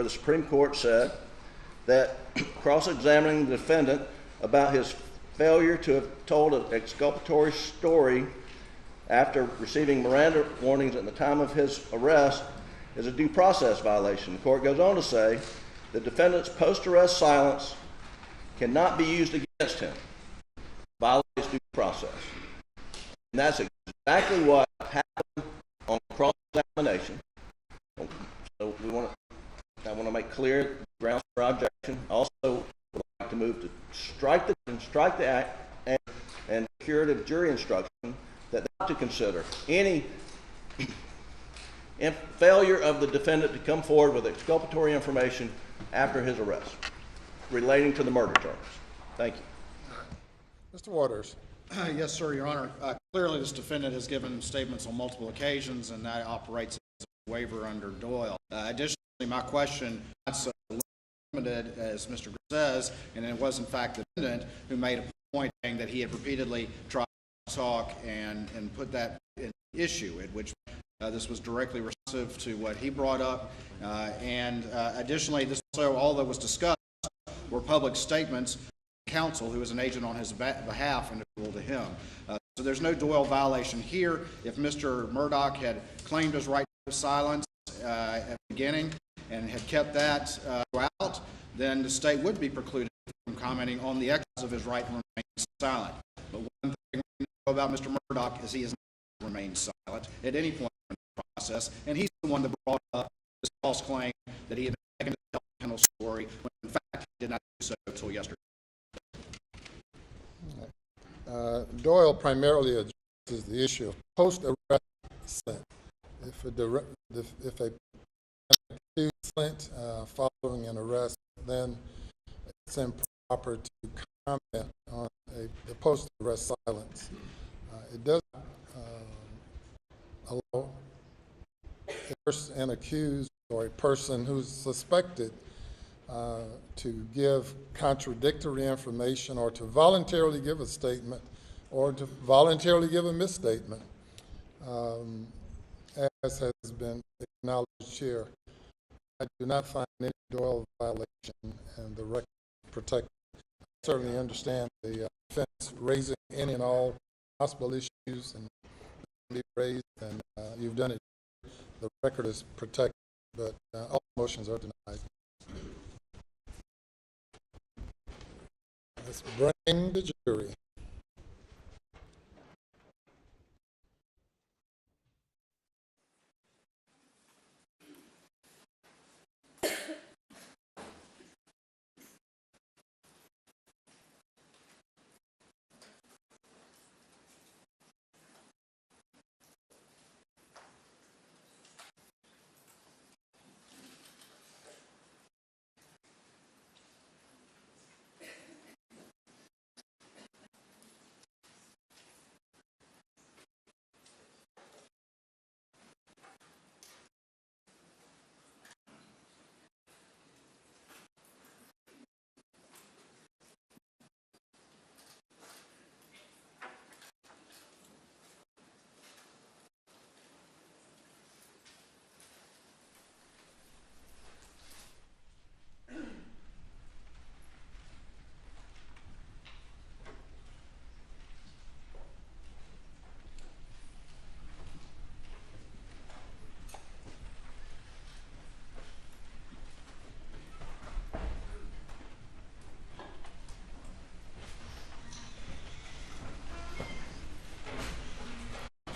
the Supreme Court said that cross-examining the defendant about his failure to have told an exculpatory story after receiving Miranda warnings at the time of his arrest is a due process violation. The court goes on to say the defendant's post-arrest silence cannot be used against him. Violates due process. And that's exactly what happened on cross-examination. So I want to make clear the grounds for objection. Also, would like to move to strike the act and curative jury instruction that not to consider any failure of the defendant to come forward with exculpatory information after his arrest relating to the murder charges. Thank you. Mr. Waters. Yes, sir, Your Honor. Clearly, this defendant has given statements on multiple occasions, and that operates as a waiver under Doyle. Additionally, my question not so limited as Mr. says, and it was in fact the defendant who made a point saying that he had repeatedly tried to talk and put that in issue, at which this was directly responsive to what he brought up. Additionally, this also all that was discussed were public statements from counsel who is an agent on his behalf and to him. So there's no Doyle violation here. If Mr. Murdaugh had claimed his right to silence at the beginning and had kept that throughout, then the state would be precluded from commenting on the exercise of his right to remain silent. But one thing we know about Mr. Murdaugh is he has not remained silent at any point in the process, and he's the one that brought up this false claim that he had been taken to tell a penal story when in fact he did not do so until yesterday. Doyle primarily addresses the issue of post-arrest silence. If a accused silent following an arrest, then it's improper to comment on the post-arrest silence. It does allow an accused or a person who's suspected to give contradictory information or to voluntarily give a statement or to voluntarily give a misstatement, as has been acknowledged here. I do not find any Doyle violation and the record protected. I certainly understand the defense raising any and all possible issues and be raised, and you've done it. The record is protected, but all motions are denied. Let's bring the jury.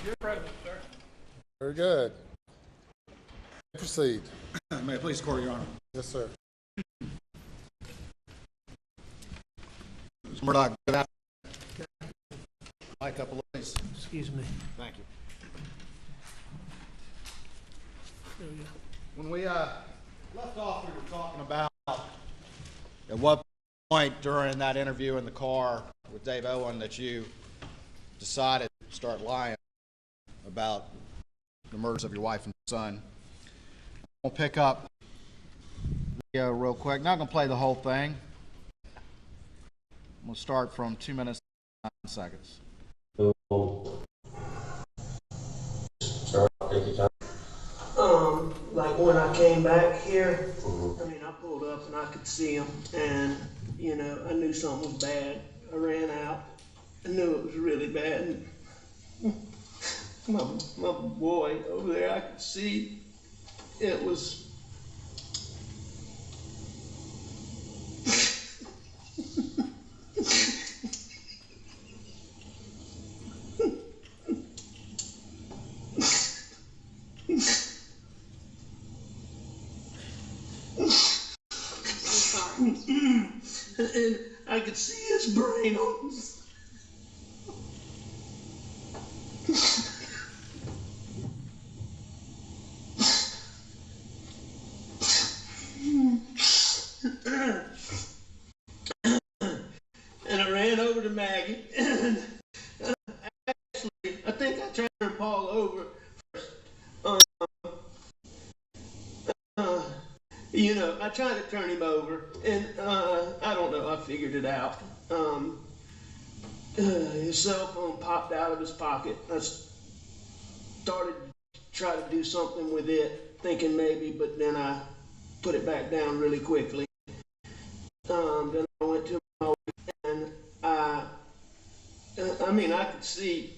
You're present, sir. Very good. Proceed. May I please call Your Honor? Yes, sir. Mr. Murdaugh, good afternoon. A couple of things. Excuse me. Thank you. There we go. When we left off, we were talking about at what point during that interview in the car with Dave Owen that you decided to start lying about the murders of your wife and son. I'll pick up the video real quick. Not going to play the whole thing. We'll start from 2 minutes and 9 seconds. Like when I came back here, I mean, I pulled up and I could see him, and, you know, I knew something was bad. I ran out. I knew it was really bad. And my boy over there, I could see it was. And I could see his brain on. And I ran over to Maggie, and actually, I think I tried to turn Paul over. You know, I tried to turn him over, and I don't know, I figured it out. His cell phone popped out of his pocket. I started to try to do something with it, thinking maybe, but then I put it back down really quickly. Then I went to my wife, and I mean, I could see.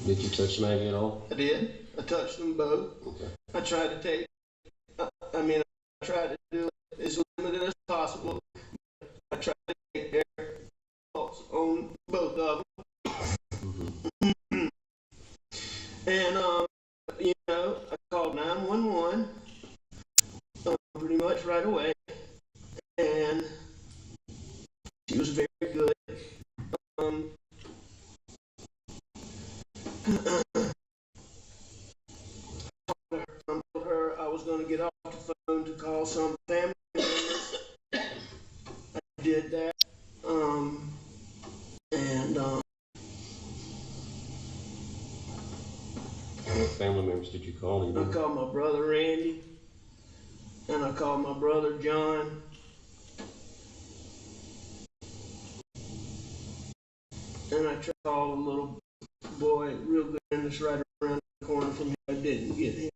Did you touch Maggie at all? I did. I touched them both. Okay. I tried to take, I tried to do it as limited as possible. I tried to take their thoughts on both of them. And, you know, I called 911 pretty much right away. And she was very good. I told her I was going to get off the phone to call some family members. I did that. What family members did you call? I called my brother Randy, and I called my brother John. And I tried to call a little boy real good in this right around the corner from here. I didn't get him.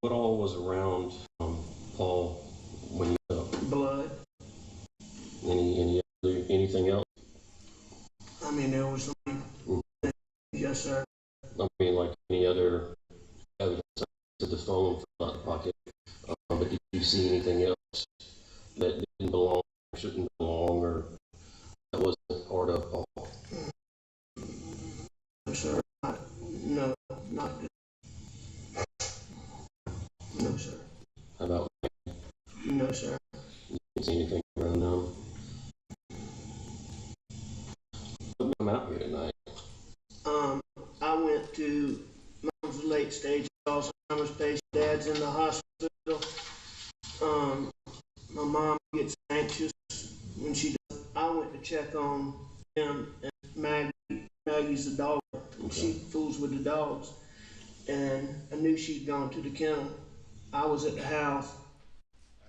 What all was around Paul when you got up? Blood. Anything else? I mean, there was some. Yes, sir. I mean, like any other evidence that the phone fell out of the pocket. But did you see anything else that didn't belong, shouldn't belong, or that wasn't part of Paul? No, sir. No, not this. No, sir. How about No, sir. you didn't see anything around them? I'm out here tonight. I went to mom's late stage Alzheimer's patient. Dad's in the hospital. My mom gets anxious when she does. I went to check on him and Maggie. Maggie's the dog. She fools with the dogs. And I knew she'd gone to the kennel. I was at the house.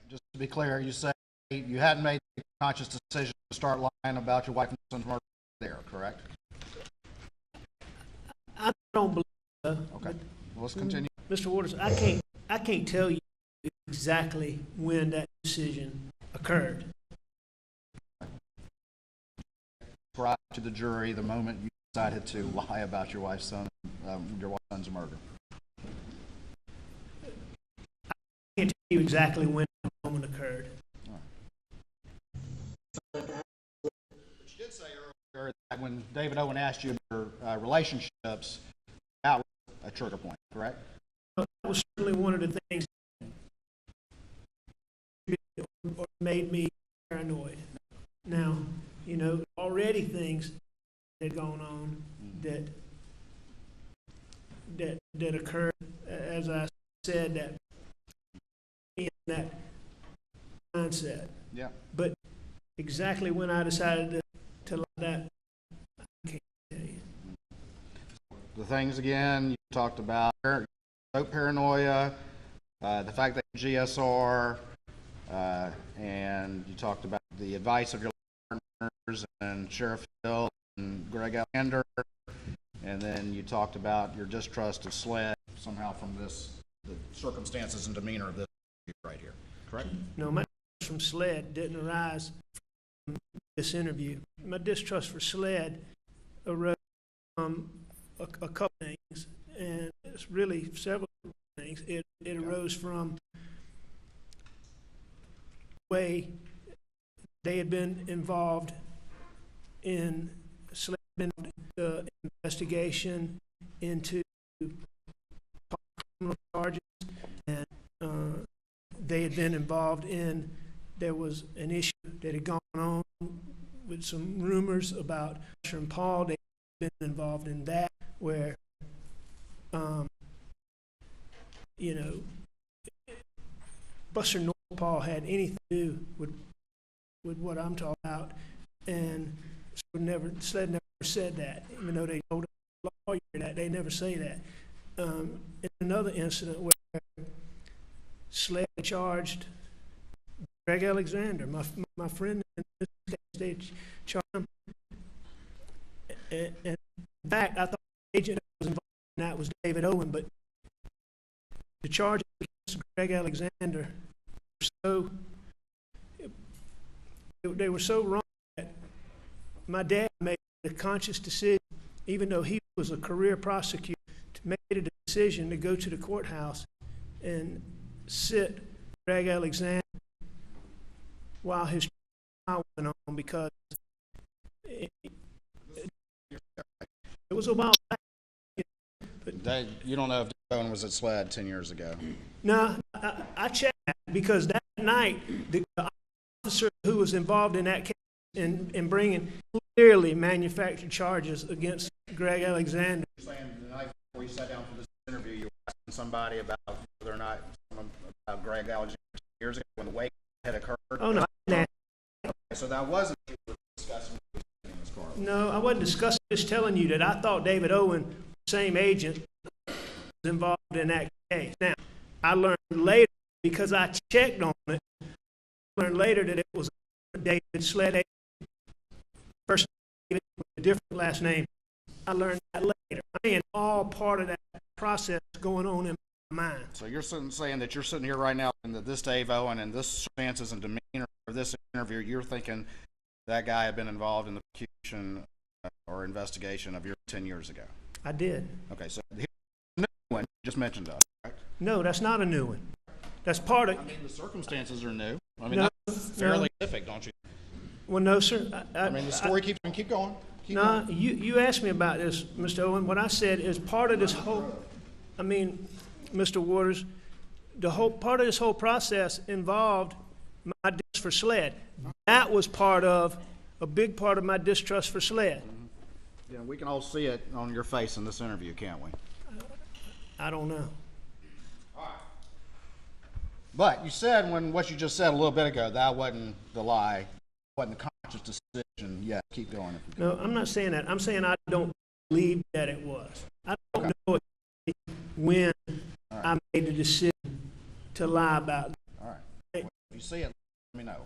Just to be clear, you say you hadn't made a conscious decision to start lying about your wife and son's murder there, correct? I don't believe so. Okay, well, let's continue. Mr. Waters, I can't tell you exactly when that decision occurred. Prior to the jury, the moment you decided to lie about your wife's son's murder. I can't tell you exactly when that moment occurred. But you did say earlier that when David Owen asked you about your relationships, that was a trigger point, correct? That was certainly one of the things that made me paranoid. Now, you know, already things had gone on that occurred, as I said, that in that mindset. Yeah. But exactly when I decided to lie that, I can't tell you. The things again you talked about, paranoia, the fact that GSR, and you talked about the advice of your partners and Sheriff Hill and Greg Alexander, and then you talked about your distrust of SLED somehow from the circumstances and demeanor of this right here, correct? No, my distrust from SLED didn't arise from this interview. My distrust for SLED arose from a couple things, and it's really several things. It arose from the way they had been involved in the investigation into criminal charges, and they had been involved in, there was an issue that had gone on with some rumors about Buster and Paul. They had been involved in that, where Buster nor Paul had anything to do with what I'm talking about, and SLED never said that, even though they told a lawyer that. They never say that. In another incident where SLED charged Greg Alexander, my friend in this case, they charged him. And in fact, I thought the agent that was involved in that was David Owen, but the charges against Greg Alexander they were so wrong that my dad made a conscious decision, even though he was a career prosecutor, made a decision to go to the courthouse and sit Greg Alexander while his trial went on, because it was a while back. But you don't know if David Owen was at SLED 10 years ago. No, I checked that, because that night the officer who was involved in that case in bringing clearly manufactured charges against Greg Alexander. You're saying the night before you sat down for this interview, you were asking somebody about whether or not about Greg Alexander 10 years ago when the wake had occurred? Oh, no. Okay, so that wasn't what you were discussing in this car. No, I wasn't discussing, just telling you that I thought David Owen, same agent, was involved in that case. Now, I learned later, because I checked on it, I learned later that it was David SLED agent, person with a different last name. I learned that later. I mean, all part of that process going on in my mind. So you're saying that you're sitting here right now, and that this Dave Owen and this circumstances and demeanor of this interview, you're thinking that guy had been involved in the prosecution or investigation of your 10 years ago? I did. Okay, so here's a new one you just mentioned to us, correct? No, that's not a new one. That's part of. I mean, the circumstances are new. I mean, No, that's fairly specific, don't you? Well, no, sir. I mean, the story keeps going. Keep going. No, you asked me about this, Mr. Owen. What I said is part of this whole, I mean, Mr. Waters, the whole part of this whole process involved my distrust for SLED. That was a big part of my distrust for SLED. Yeah, we can all see it on your face in this interview, can't we? I don't know. But you said, what you just said a little bit ago, that wasn't the lie, wasn't the conscious decision. Yeah, keep going. If you No, I'm not saying that. I'm saying I don't believe that it was. I don't know when I made the decision to lie about it. All right. Well, if you see it, let me know.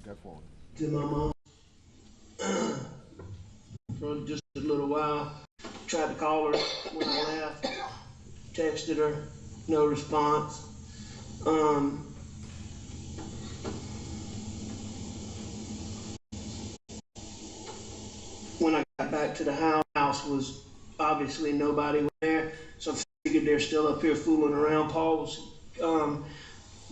Go forward. To my mom for just a little while. Tried to call her when I left. Texted her, no response. When I got back to the house was obviously nobody was there, so I figured they're still up here fooling around. Paul was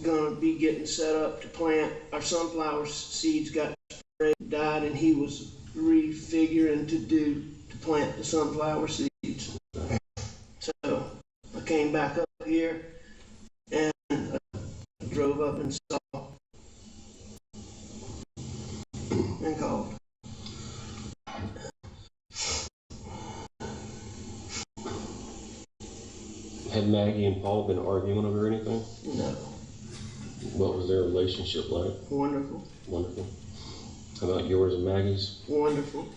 gonna be getting set up to plant our sunflower seeds, got sprayed, died, and he was refiguring to plant the sunflower seeds. So I came back up here and drove up and saw and called. Had Maggie and Paul been arguing over anything? No. What was their relationship like? Wonderful. Wonderful. How about yours and Maggie's? Wonderful.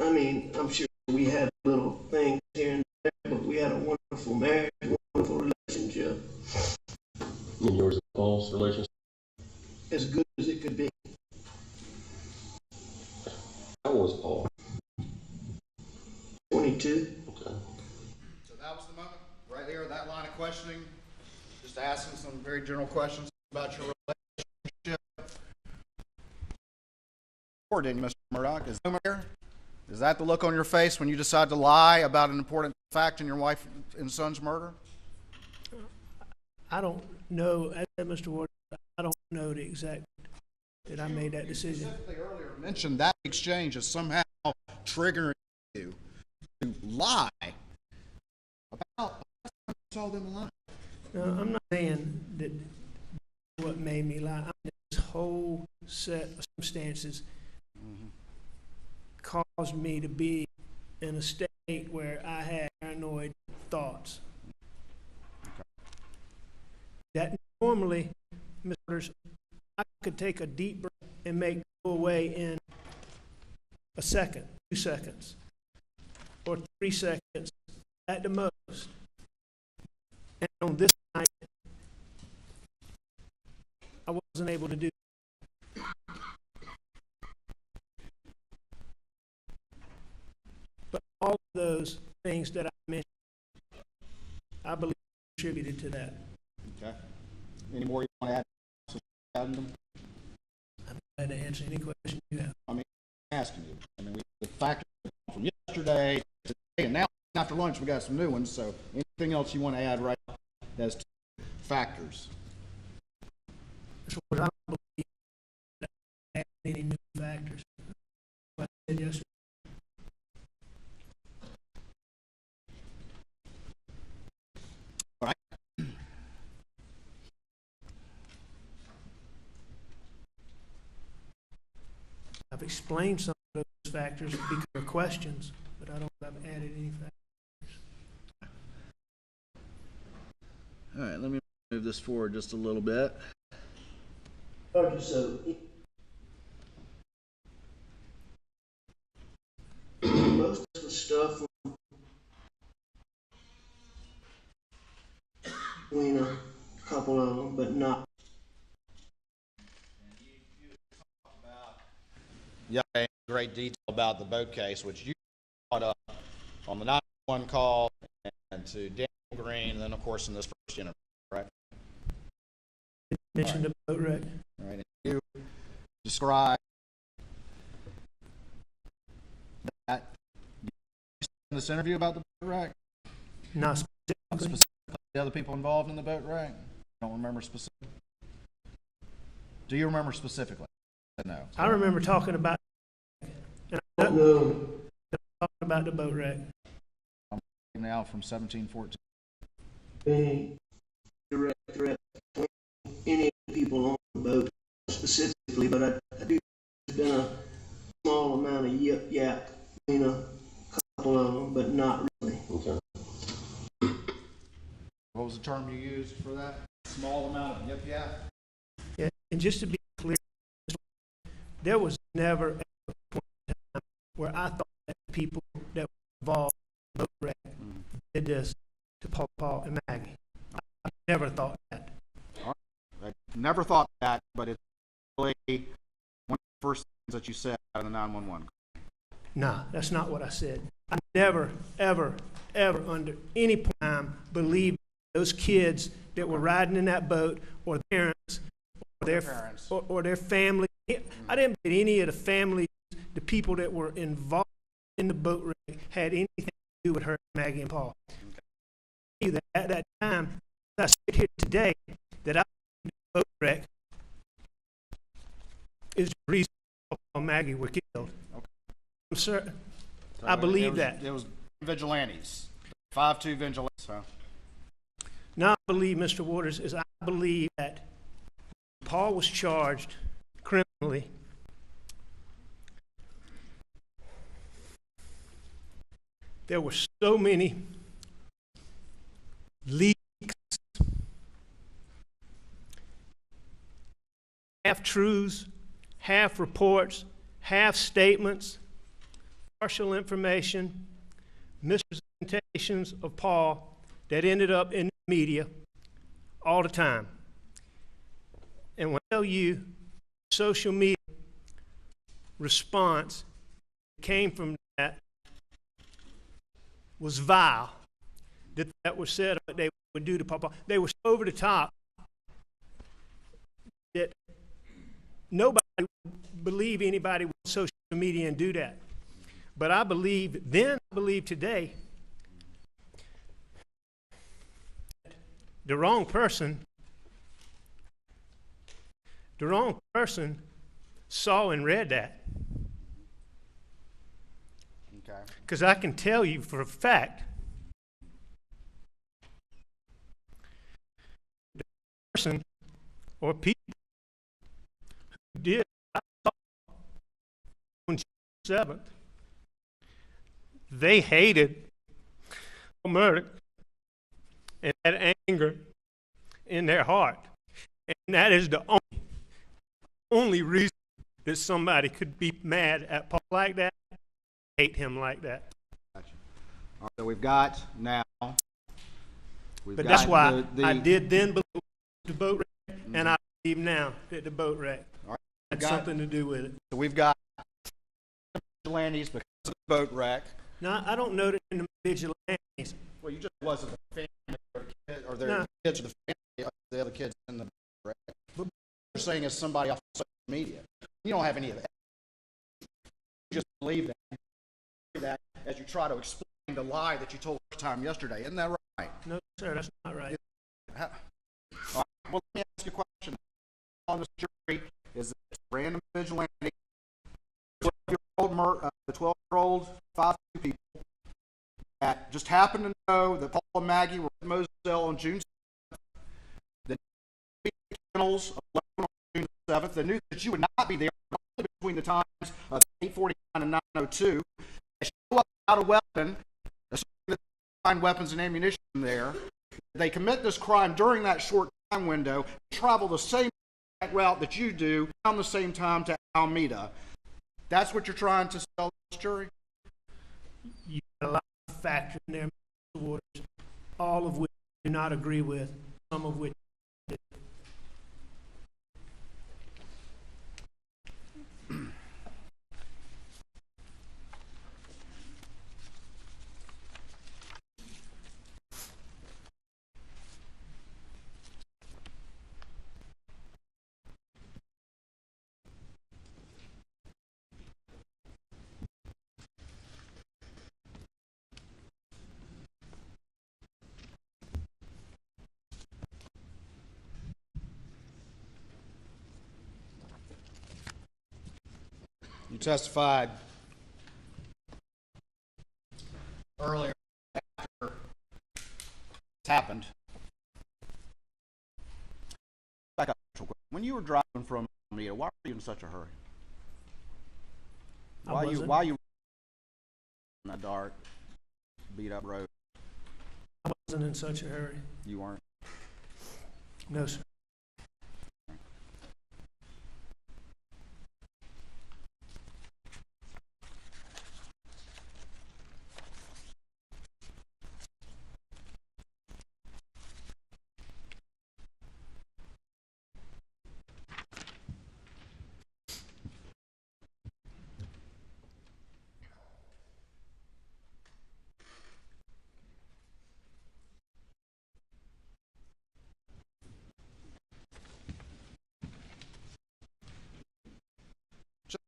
I mean, I'm sure we had little things here and there, but we had a wonderful marriage, wonderful relationship. And yours and Paul's relationship? 22. Okay. So that was the moment, right there, that line of questioning, just asking some very general questions about your relationship. Or didn't you, Mr. Murdaugh? Is that the look on your face when you decide to lie about an important fact in your wife and son's murder? I don't know, as I said, Mr. Ward, I don't know the exact that I made that decision. You specifically earlier mentioned that exchange as somehow triggering you to lie about you saw them lie. No, I'm not saying that what made me lie. I mean, this whole set of circumstances caused me to be in a state where I had paranoid thoughts. That normally, Mr. Waters, I could take a deep breath and make it go away in a second, 2 seconds, or 3 seconds at the most. And on this night, I wasn't able to do that. But all of those things that I mentioned, I believe contributed to that. Okay. Any more you want to add? I'm glad to answer any question you have. I mean, I'm asking you. I mean, the factors from yesterday, today, and now after lunch we got some new ones. So, anything else you want to add right now as to factors? That's what I don't believe that I add any new factors. What I said yesterday. All right. I've explained some of those factors because of questions, but I don't think I've added any factors. All right, let me move this forward just a little bit. Okay, so most of the stuff between a couple of them, but not. Yeah, in great detail about the boat case, which you brought up on the 911 call and to Daniel Green, and then of course in this first interview, right? Mentioned the boat wreck. All right. And you describe that in this interview about the boat wreck, Not specifically. the other people involved in the boat wreck. I don't remember specifically. Do you remember specifically? No. I remember talking about, and I No, talking about the boat wreck. Now from 1714. any direct threat to any of the people on the boat specifically, but I do. There's been a small amount of yap between a couple of them, but not really. Okay. What was the term you used for that? Small amount of yip yap? Yeah, and just to be clear, there was never a point in time where I thought that people that were involved in the boat wreck did this to Paul and Maggie. I never thought that. I never thought that, but it's really one of the first things that you said out of the 911. Nah, that's not what I said. I never, ever, ever under any point in time believed those kids that were riding in that boat or their parents or their family. I didn't believe any of the families, the people that were involved in the boat wreck had anything to do with her, Maggie and Paul. Okay. At that time, I sit here today that I believe the boat wreck is the reason Paul and Maggie were killed. Okay. I'm certain. I believe that. It was vigilantes, 5-2 vigilantes. Huh? Now I believe, Mr. Waters, is I believe that Paul was charged criminally. There were so many leaks, half-truths, half-reports, half-statements, partial information, misrepresentations of Paul that ended up in the media all the time. And when I tell you social media response came from that, was vile. That was said what they would do to Papa. They were so over the top that nobody would believe anybody with social media and do that. But I believe then, I believe today, the wrong person saw and read that. Okay. Because I can tell you for a fact, the person or people who did on June 7th, they hated Murdaugh and had anger in their heart. And that is the only reason that somebody could be mad at Paul like that, hate him like that. Gotcha. All right, so we've got now. But that's why I did then believe the boat wreck, and I believe now that the boat wreck had something to do with it. So we've got vigilantes because of the boat wreck. Now, I don't know that in the vigilantes. Well, you just wasn't the family or their kids or the family of the other kids in the boat wreck. But you're saying is somebody off social media. You don't have any of that. You just believe that as you try to explain the lie that you told first time yesterday. Isn't that right? No, sir, that's not right. All right. Well, let me ask you a question. On this jury is that random vigilante, the 12-year-old 5 people that just happened to know that Paul and Maggie were at Moselle on June 7th, the channels on June 7th, they knew that you would not be there between the times of 8:49 and 9:02. They show up without a weapon, assuming that they find weapons and ammunition there. They commit this crime during that short time window, travel the same route that you do around the same time to Alameda. That's what you're trying to sell this jury? You got a lot of factors in there, Mr. Waters, all of which I do not agree with, some of which I do. You testified earlier after this happened. Back up real quick. When you were driving from Alameda, why were you in such a hurry? Why you in that dark, beat up road? I wasn't in such a hurry. You weren't? No, sir.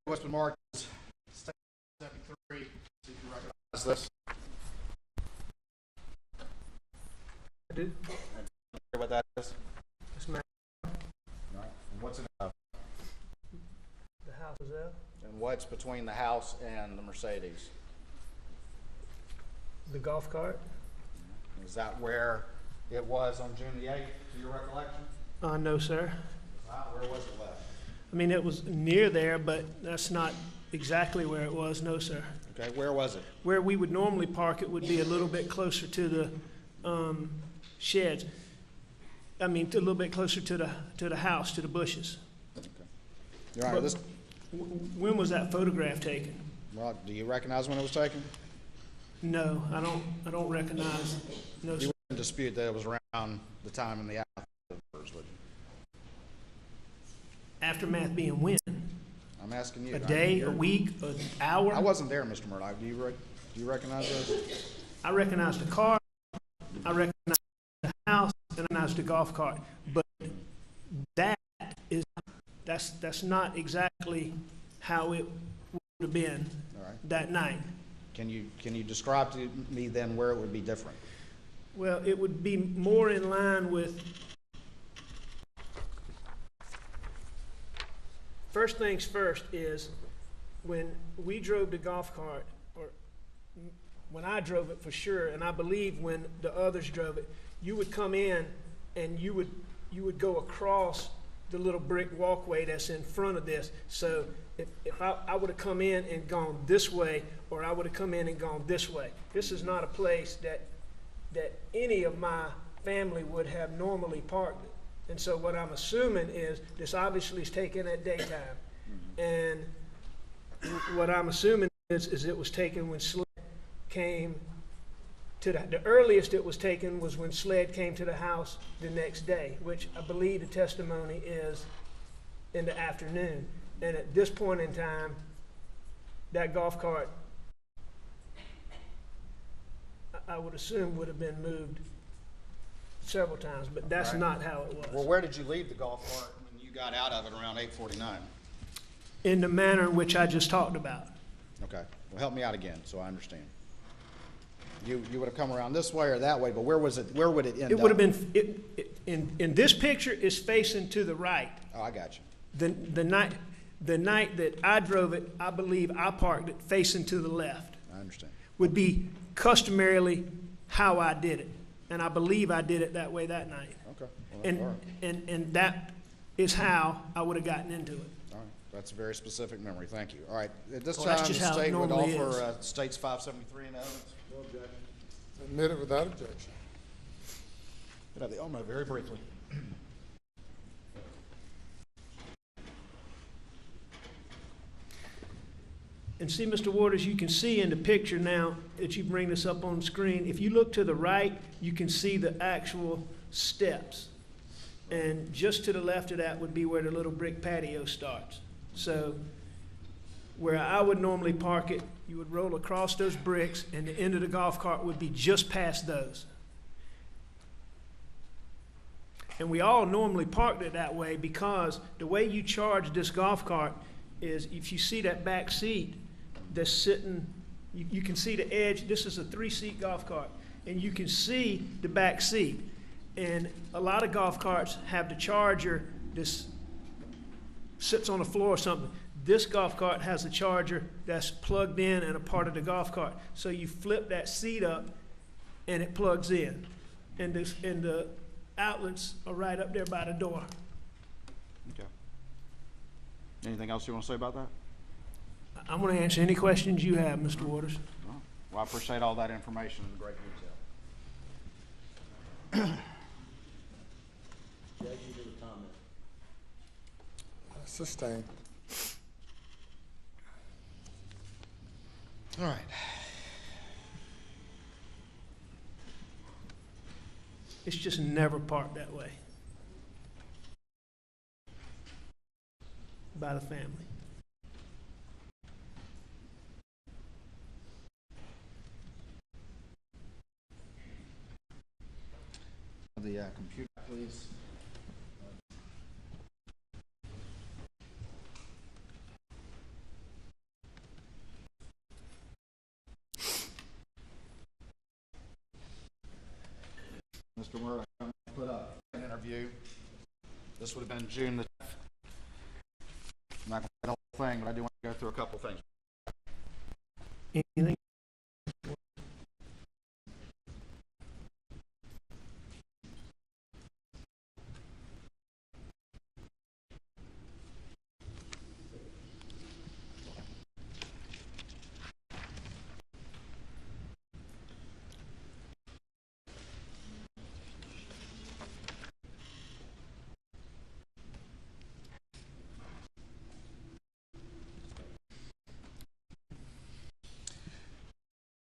What's been marked as 73. See if you recognize this. I do. Hear what that is? Yes, ma'am. Right. And what's in the house is there. And what's between the house and the Mercedes? The golf cart? Is that where it was on June the 8th, to your recollection? No, sir. Where was it left? I mean, it was near there, but that's not exactly where it was. No, sir. Okay, where was it? Where we would normally park it would be a little bit closer to the sheds. I mean, a little bit closer to the house, to the bushes. Okay. Your Honor, this. When was that photograph taken? Well, do you recognize when it was taken? No, I don't recognize. No, sir. You wouldn't dispute that it was around the time in the afterwards, would you? Aftermath being when? I'm asking you. A day, a week, an hour? I wasn't there, Mr. Murdaugh. Do you recognize those? I recognized the car, I recognized the house, and I recognized the golf cart. But that's not exactly how it would have been All right. that night. Can you describe to me then where it would be different? Well, it would be more in line with, first things first is when we drove the golf cart, or when I drove it for sure, and I believe when the others drove it, you would come in and you would go across the little brick walkway that's in front of this. So if I would have come in and gone this way, or I would have come in and gone this way. This is not a place that any of my family would have normally parked it. And so what I'm assuming is this obviously is taken at daytime. And what I'm assuming is it was taken when Sled came to the earliest it was taken was when Sled came to the house the next day, which I believe the testimony is in the afternoon. And at this point in time, that golf cart, I would assume, would have been moved several times, but that's Right. not how it was. Well, where did you leave the golf cart when you got out of it around 8:49? In the manner in which I just talked about. Okay, well, help me out again so I understand. You would have come around this way or that way, but where would it end up? It would have been, in this picture, is facing to the right. Oh, I got you. The night that I drove it, I believe I parked it facing to the left. I understand. Would be customarily how I did it. And I believe I did it that way that night. Okay. Well, that's all right. And that is how I would have gotten into it. All right. That's a very specific memory. Thank you. All right. At this Well, time, that's the just how it state would normally offer States 573 in evidence. No objection. Admit it without objection. Could I have the Omo very briefly? And see, Mr. Waters, you can see in the picture now that you bring this up on the screen, if you look to the right, you can see the actual steps. And just to the left of that would be where the little brick patio starts. So where I would normally park it, you would roll across those bricks and the end of the golf cart would be just past those. And we all normally parked it that way because the way you charge this golf cart is if you see that back seat that's sitting, you can see the edge. This is a 3-seat golf cart, and you can see the back seat. And a lot of golf carts have the charger that sits on the floor or something. This golf cart has a charger that's plugged in and a part of the golf cart. So you flip that seat up, and it plugs in. And the outlets are right up there by the door. Okay. Anything else you want to say about that? I'm going to answer any questions you have, Mr. Waters. No. Well, I appreciate all that information in great detail. Judge, you have a comment. Sustained. All right. It's just never parked that way by the family. The computer, please. Mr. Murdaugh, I'm going to put up an interview. This would have been June the 10th. I'm not going to say the whole thing, but I do want to go through a couple things. Anything?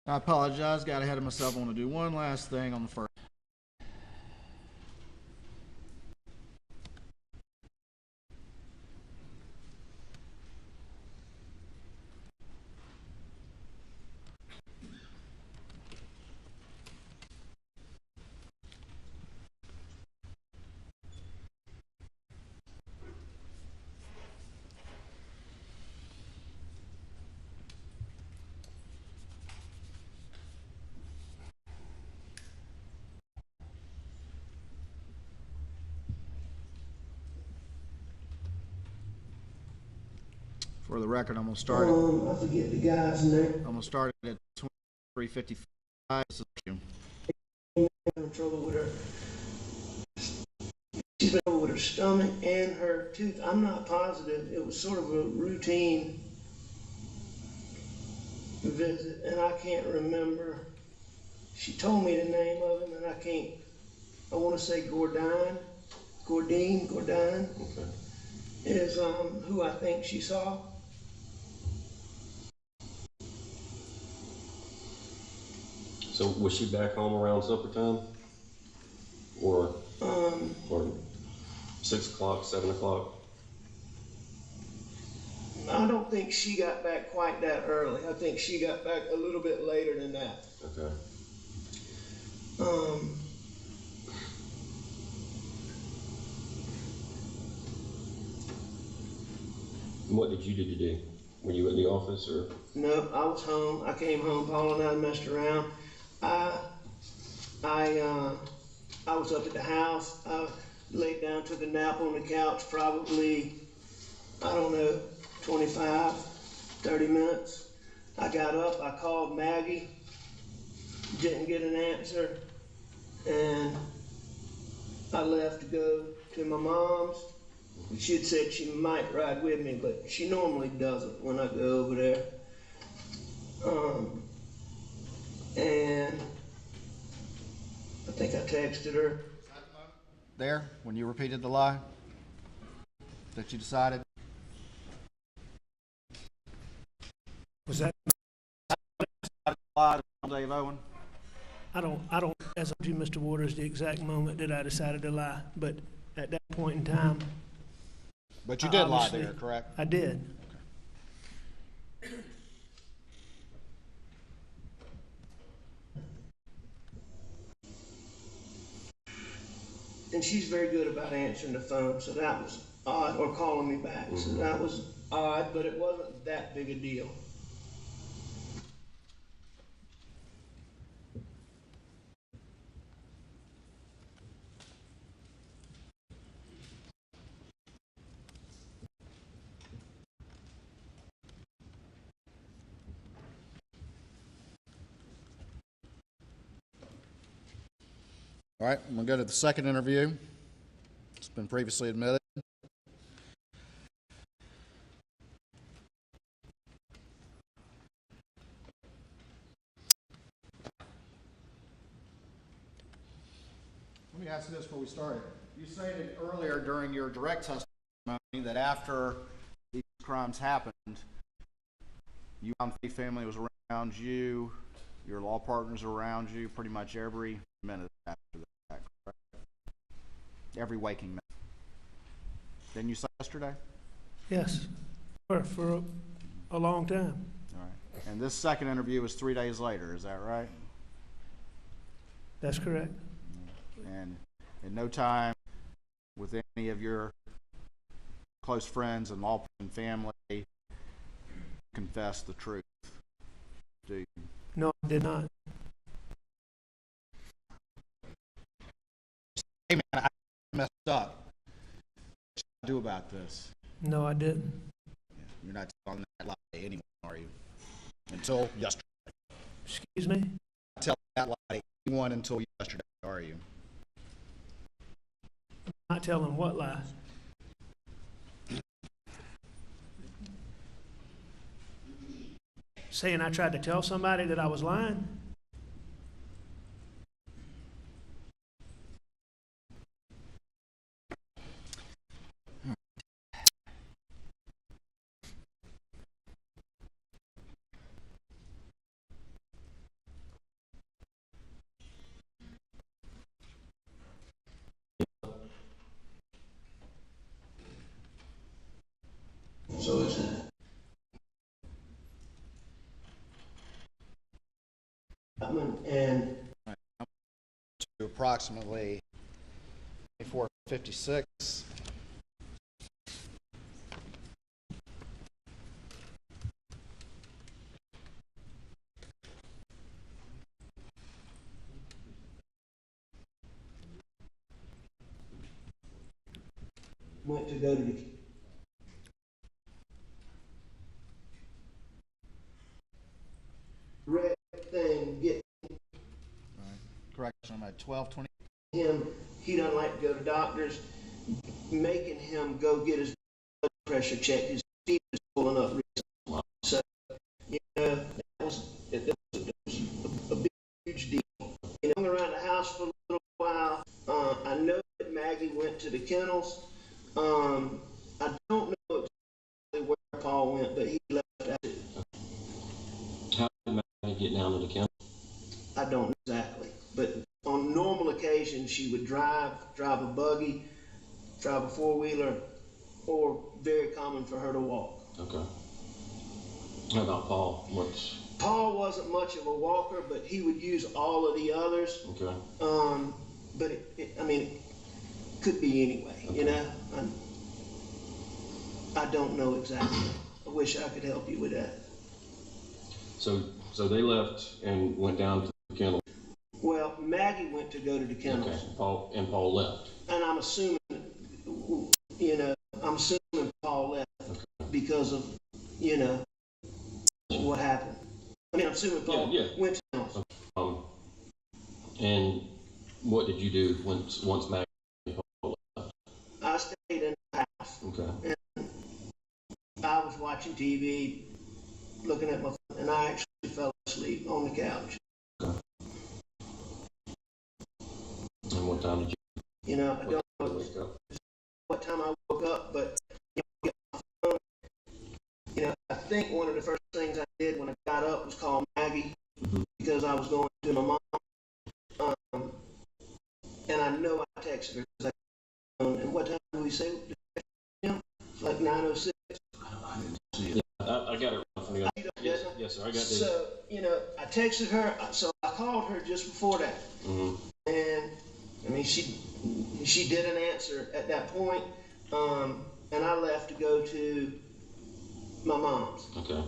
I apologize, got ahead of myself. I want to do one last thing on the first. For the record, I'm gonna start I forget the guy's name. I'm gonna start it at 23:55. Having trouble with her. She's been trouble with her stomach and her tooth. I'm not positive. It was sort of a routine visit, and I can't remember. She told me the name of him, and I can't. I want to say Gordine Okay. is who I think she saw. So was she back home around supper time? Or 6 o'clock, 7 o'clock? I don't think she got back quite that early. I think she got back a little bit later than that. Okay. And what did you do today? Were you in the office or? No, I was home. I came home. Paula and I messed around. I was up at the house. I laid down, took a nap on the couch, probably, I don't know, 25, 30 minutes. I got up, I called Maggie, didn't get an answer, and I left to go to my mom's. She had said she might ride with me, but she normally doesn't when I go over there. And I think I texted her. There, when you repeated the lie that you decided? Was that, Lie to Dave Owen? I don't, as I told you, Mr. Waters, the exact moment that I decided to lie, but at that point in time, But you did lie obviously- there, correct? I did. And she's very good about answering the phone, so that was odd, or calling me back. So that was odd, but it wasn't that big a deal. All right, I'm gonna go to the second interview. It's been previously admitted. Let me ask you this before we start. You stated earlier during your direct testimony that after these crimes happened, you found the family was around you, your law partners were around you pretty much every minute after that, correct? Every waking minute. Didn't you say yesterday? Yes, for a long time. All right. And this second interview was 3 days later, is that right? That's correct. And in no time with any of your close friends and law and family confess the truth, do you? No, I did not. Hey man, I messed up. What should I do about this? No, I didn't. You're not telling that lie to anyone, are you? Until yesterday. Excuse me? Not telling that lie to anyone until yesterday, are you? Not telling what lie? Saying I tried to tell somebody that I was lying? So it's and To approximately 4:56. went to go to the correction, I'm at 12:20. He doesn't like to go to doctors, making him go get his blood pressure checked. His feet is pulling up recently. So, you know, it was a big, huge deal. He hung around the house for a little while. I know that Maggie went to the kennels. I don't know exactly where Paul went, but he left after. How did Maggie get down to the kennel? I don't know exactly, but on normal occasions, she would drive a buggy, drive a four-wheeler, or very common for her to walk. Okay. How about Paul? Paul wasn't much of a walker, but he would use all of the others. Okay. But I mean, it could be anyway, Okay. you know? I don't know exactly. I wish I could help you with that. So they left and went down to the kennel. Well, Maggie went to go to the kennels. Okay. Paul left. And I'm assuming, you know, Paul left because of, you know, what happened. I mean, I'm assuming Paul went to the kennels. And what did you do once Maggie and Paul left? I stayed in the house. Okay. And I was watching TV, looking at my phone, and I actually fell asleep on the couch. Okay. And what time did You know, I don't know wake up? what time I woke up, but you know, get my phone. You know, I think one of the first things I did when I got up was call Maggie because I was going to my mom. And I know I texted her because and what time did we say? It's like 9:06. Yeah, I got it right from you. Yes, sir. I got this. So, you know, I texted her, so I called her just before that. And I mean, she didn't answer at that point. And I left to go to my mom's. Okay.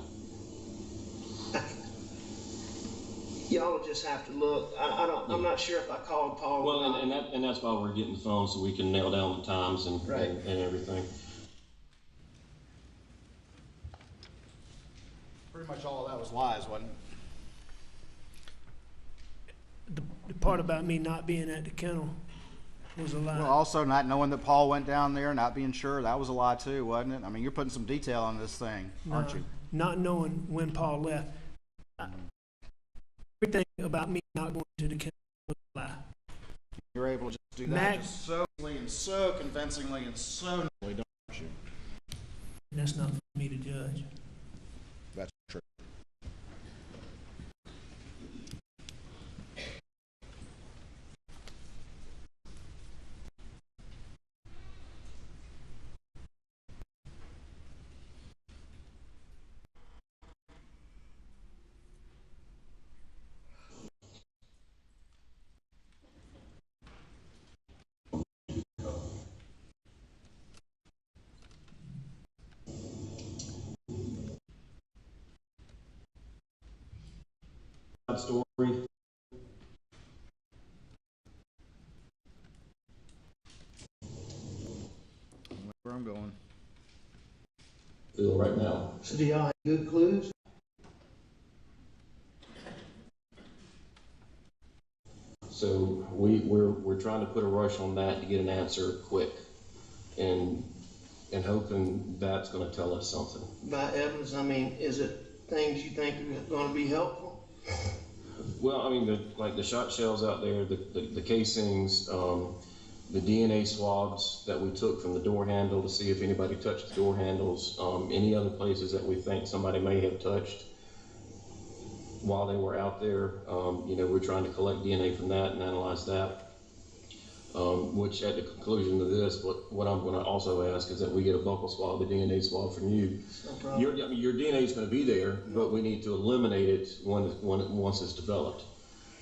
Y'all will just have to look. I'm not sure if I called Paul. Well, and that's why we're getting the phone so we can nail down the times and everything. Pretty much all of that was lies, wasn't it? The part about me not being at the kennel was a lie. Well, also not knowing that Paul went down there, not being sure, that was a lie too, wasn't it? I mean, you're putting some detail on this thing, aren't you? Not knowing when Paul left. Everything about me not going to the kennel was a lie. You're able to just do that just so easily and so convincingly and so nicely, don't you? That's not for me to judge. That's true. Story. Where I'm going. Feel right now. So do y'all have good clues? So we're trying to put a rush on that to get an answer quick, and hoping that's going to tell us something. By evidence, I mean, is it things you think are going to be helpful? Well, I mean, like the shot shells out there, the casings, the DNA swabs that we took from the door handle to see if anybody touched the door handles, any other places that we think somebody may have touched while they were out there. You know, we're trying to collect DNA from that and analyze that. Which at the conclusion of this, what I'm going to also ask is that we get a buccal swab, a DNA swab from you. No problem. Your DNA is going to be there, but we need to eliminate it once it's developed.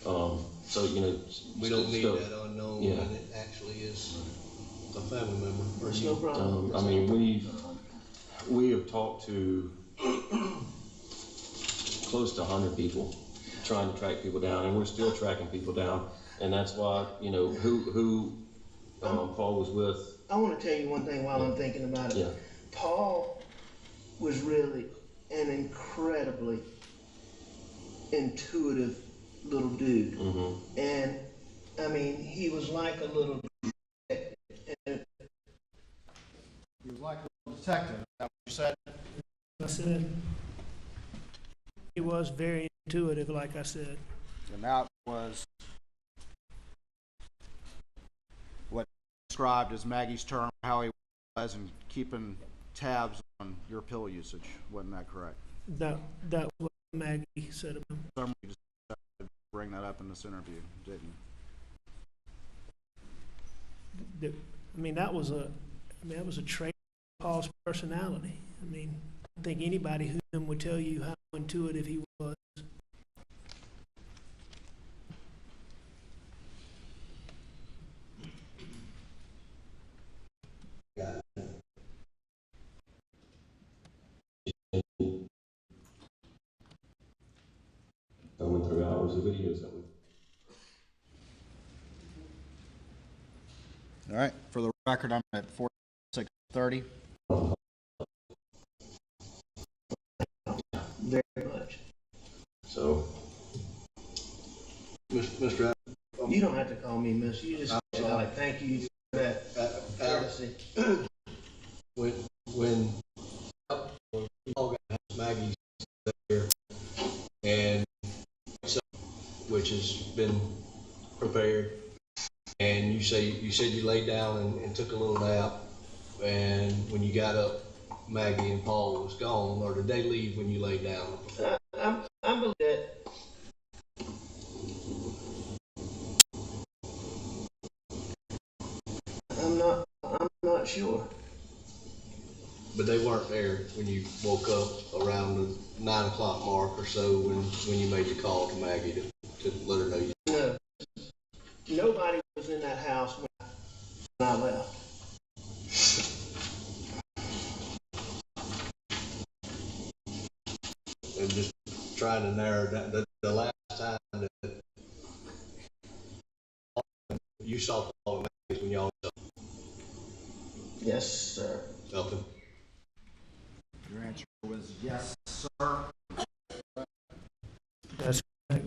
So, you know, We don't need that unknown when it actually is a family member or It's you. no problem. I mean, we have talked to close to 100 people trying to track people down, and we're still tracking people down. And that's why, you know, who Paul was with. I want to tell you one thing while I'm thinking about it. Yeah. Paul was really an incredibly intuitive little dude. And I mean, he was like a little detective. And He was like a little detective, is that what you said? I said, he was very intuitive, like I said. And that was what described as Maggie's term, how he was in keeping tabs on your pill usage. Wasn't that correct? That was what Maggie said about him. Somebody decided to bring that up in this interview, didn't you? That was a trait of Paul's personality. I mean, I think anybody who knew him would tell you how intuitive he was. I went through hours of videos that we. All right, for the record, I'm at 4630. very much. So, Mr. You don't have to call me miss. You just say, like, thank you for that courtesy. When all got Maggie's there, and so, which has been prepared, and you said you laid down and took a little nap, and when you got up, Maggie and Paul was gone, or did they leave when you laid down? I believe that. I'm not sure. But they weren't there when you woke up around the 9 o'clock mark or so when you made the call to Maggie to let her know you. No, nobody was in that house when I left. And just trying to narrow down the last time that you saw Paul and Maggie when y'all Yes, sir. helping. Your answer was yes, sir. That's correct.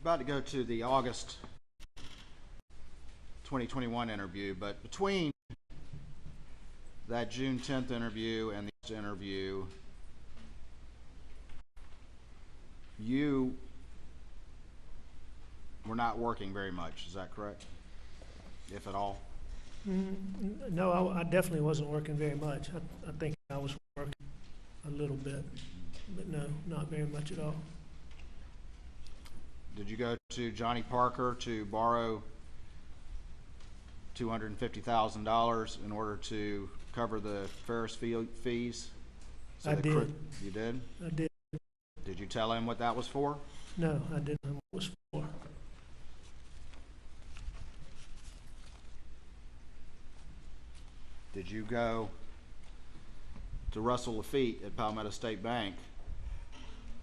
About to go to the August 2021 interview, but between that June 10th interview and this interview, you were not working very much. Is that correct? If at all? No, I definitely wasn't working very much. I think I was working a little bit, but no, not very much at all. Did you go to Johnny Parker to borrow $250,000 in order to cover the Ferris fees? I did. You did? I did. Did you tell him what that was for? No, I didn't know what it was for. Did you go to Russell Lafitte at Palmetto State Bank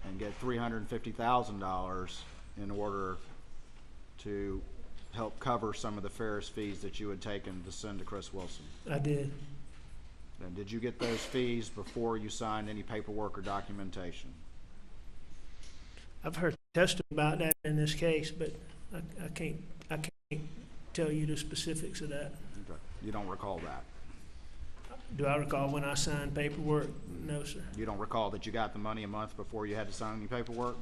and get $350,000 in order to help cover some of the Ferris fees that you had taken to send to Chris Wilson? I did. And did you get those fees before you signed any paperwork or documentation? I've heard testimony about that in this case, but I can't tell you the specifics of that. Okay. You don't recall that? Do I recall when I signed paperwork? No, sir. You don't recall that you got the money a month before you had to sign any paperwork?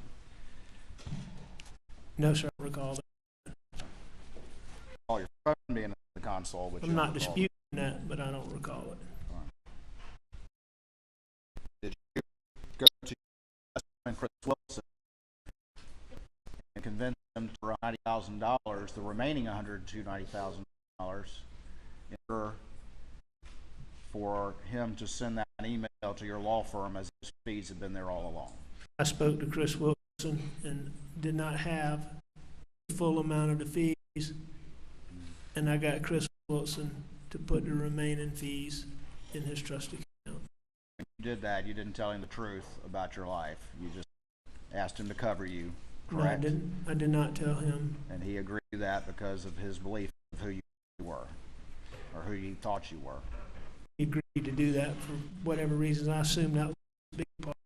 No, sir, I don't recall that. Recall your phone being in the console, but you I'm don't not recall disputing that, but I don't recall it. Did you go to Chris Wilson and convince him for $90,000, the remaining $190,000, in order for him to send that email to your law firm as his fees had been there all along? I spoke to Chris Wilson and did not have the full amount of the fees, and I got Chris Wilson to put the remaining fees in his trust account. When you did that, you didn't tell him the truth about your life. You just asked him to cover you, correct? No, I did not tell him. And he agreed to that because of his belief of who you were, or who he thought you were. He agreed to do that for whatever reasons. I assume that was a big part.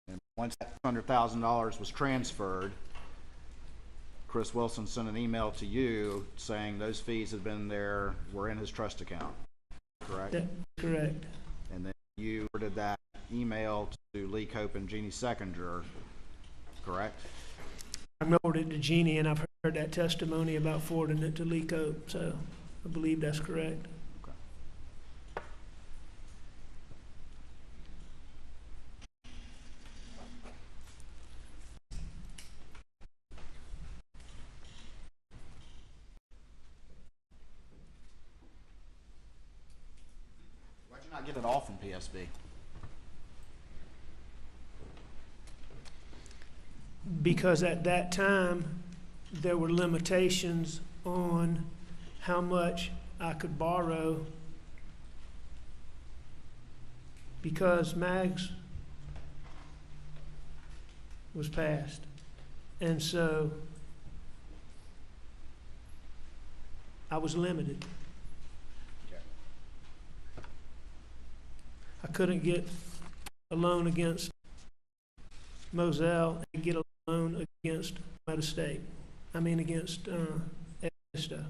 And once that $100,000 was transferred, Chris Wilson sent an email to you saying those fees had been there, were in his trust account, correct? That's correct. And then you forwarded that email to Lee Cope and Jeannie Seconder, correct? I forwarded it to Jeannie, and I've heard that testimony about forwarding it to Lee Cope, so I believe that's correct. Okay. Why'd you not get it all from PSB? Because at that time, there were limitations on how much I could borrow because MAGS was passed. And so I was limited. Okay. I couldn't get a loan against Moselle and get a loan against Meta State. I mean against Vista.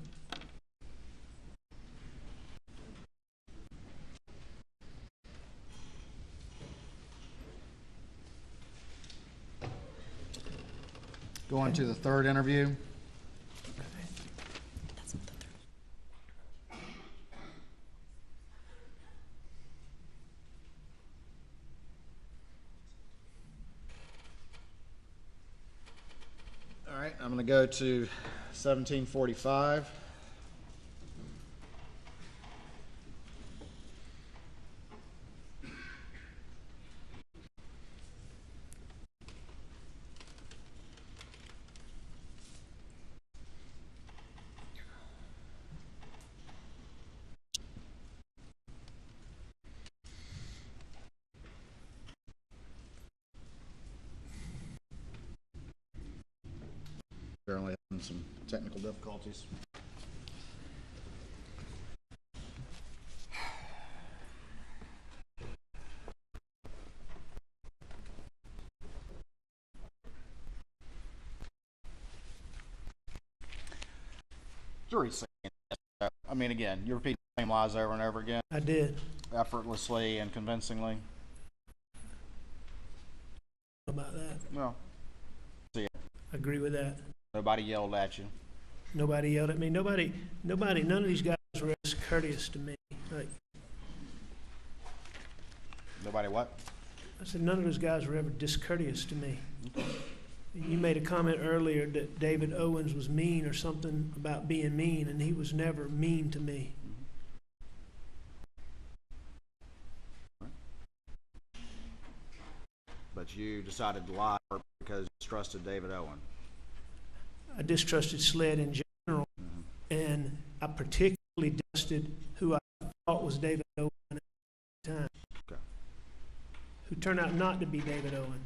Going to the third interview. All right, I'm going to go to 1745. Apparently having some technical difficulties. Jury's saying yes. I mean, again, you repeat the same lies over and over again, I did. effortlessly and convincingly. About that. Well, see, I agree with that. nobody yelled at you. Nobody yelled at me. Nobody, none of these guys were as courteous to me. Like, Nobody what? I said, none of those guys were ever discourteous to me. You made a comment earlier that David Owens was mean or something about being mean, and he was never mean to me. But you decided to lie because you distrusted David Owen. I distrusted SLED in general, and I particularly distrusted who I thought was David Owen at the time, Okay. who turned out not to be David Owen.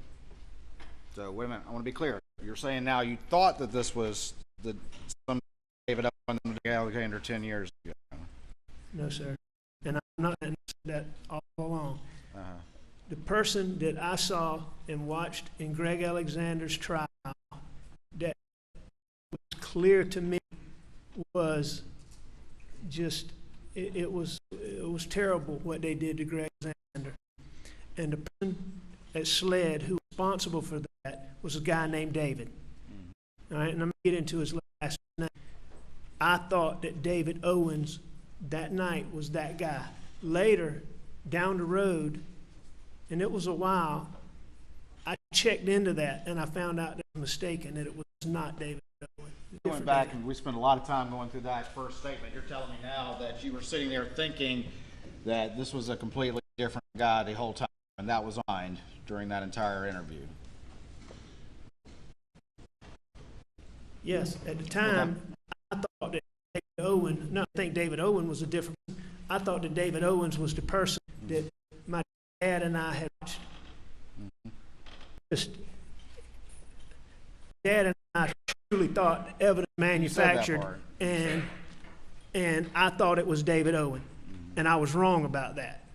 So wait a minute, I want to be clear. You're saying now you thought that this was some David Owen and Alexander 10 years ago. No, sir. And I'm not saying that all along. Uh-huh. The person that I saw and watched in Greg Alexander's trial that was clear to me was just, it was terrible what they did to Greg Alexander. And the person at SLED who was responsible for that was a guy named David. All right, and I'm going to get into his last name. I thought that David Owens that night was that guy. Later, down the road, and it was a while, I checked into that and I found out that I was mistaken, that it was not David Owens. Going back, and we spent a lot of time going through that first statement. You're telling me now that you were sitting there thinking that this was a completely different guy the whole time, and that was mind during that entire interview. Yes, at the time, I thought that David Owen, no, I think David Owen was a different, I thought that David Owens was the person that my dad and I had watched. Just, Dad and I truly thought evidence manufactured, part. and I thought it was David Owen, and I was wrong about that.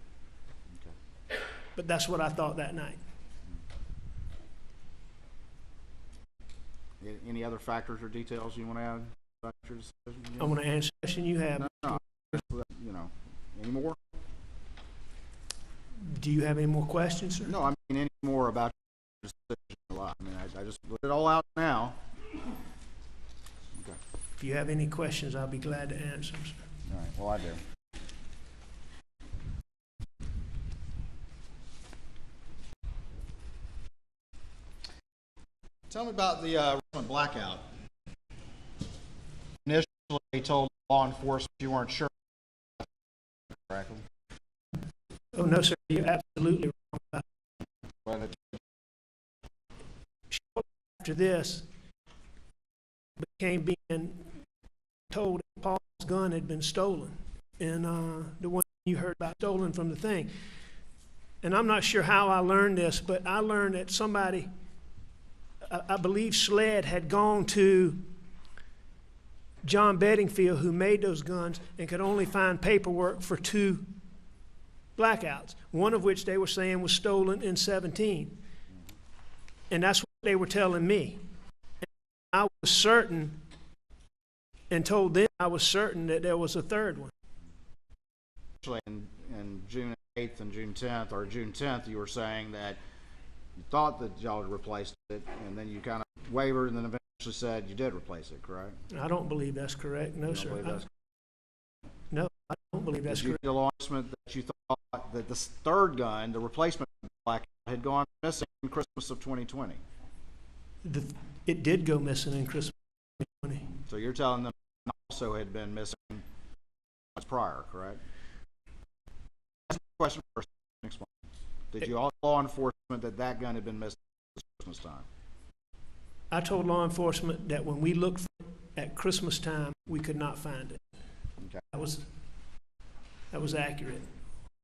But that's what I thought that night. Any other factors or details you want to add about your decision? I want to answer the question you have. No, you know, any more? Do you have any more questions, sir? No, I mean any more about your decision a lot. I mean, I just let it all out now. Okay. If you have any questions, I'll be glad to answer them, sir. All right. Well, I do. Tell me about the blackout. Initially, you told law enforcement you weren't sure. Correctly. Oh, no, sir, you're absolutely wrong about Well, shortly after this, became being told that Paul's gun had been stolen, and the one you heard about stolen from the thing. And I'm not sure how I learned this, but I learned that somebody, I believe SLED had gone to John Bedingfield, who made those guns, and could only find paperwork for 2 blackouts, one of which they were saying was stolen in 17. And that's what they were telling me. And I was certain, and told them I was certain that there was a third one. actually, in June 8th and June 10th, or June 10th, you were saying that you thought that y'all had replaced it, and then you kind of wavered, and then eventually said you did replace it, correct? I don't believe that's correct. No, You don't sir. believe that's No, I don't believe that's Did you correct. get law enforcement that you thought that this third gun, the replacement blackout, had gone missing in Christmas of 2020? It did go missing in Christmas 2020. So you're telling them it also had been missing months prior, correct? That's the question first. Explain. Did you all law enforcement that that gun had been missing at Christmas time? I told law enforcement that when we looked for it at Christmas time, we could not find it. Okay. That was accurate.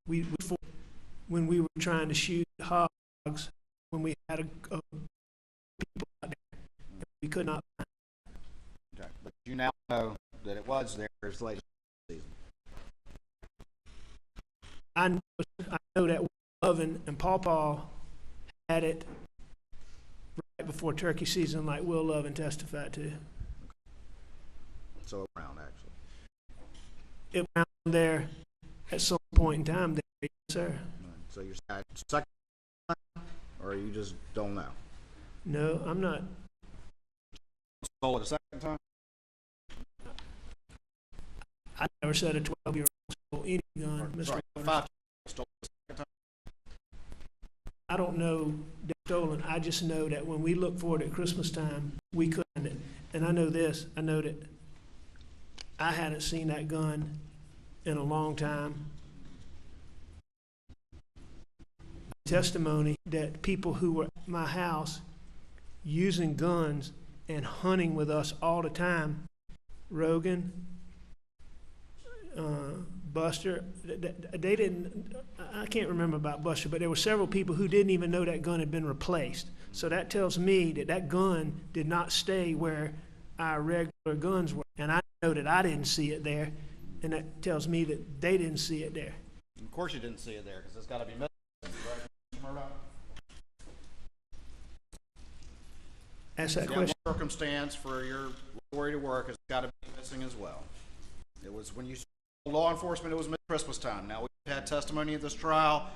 When we were trying to shoot hogs, when we had a people out there, we could not find it. Okay. But you now know that it was there as late as season. I know that Oven and Paw Paw had it right before turkey season, like Will Lovin testified to. So around, actually. It went out there at some point in time, there, yes, sir. Right. So you're saying second time, or you just don't know? No, I'm not. Stole it a second time? I never said a 12-year-old stole any gun, Mr. Sorry, Waters. 5 stole it a second time? I don't know they're stolen. I just know that when we looked for it at Christmas time, we couldn't find it. And I know this. I know that I hadn't seen that gun in a long time. Testimony that people who were at my house using guns and hunting with us all the time, Rogan, Buster, they didn't, I can't remember about Buster, but there were several people who didn't even know that gun had been replaced. So that tells me that that gun did not stay where our regular guns were. And I know that I didn't see it there. and that tells me that they didn't see it there. Of course you didn't see it there, because it's got to be missing, right, Mr. Murdaugh? Ask that Yeah, question. one circumstance for your lawyer to work has got to be missing as well. It was when you told law enforcement it was Christmas time. Now we've had testimony at this trial,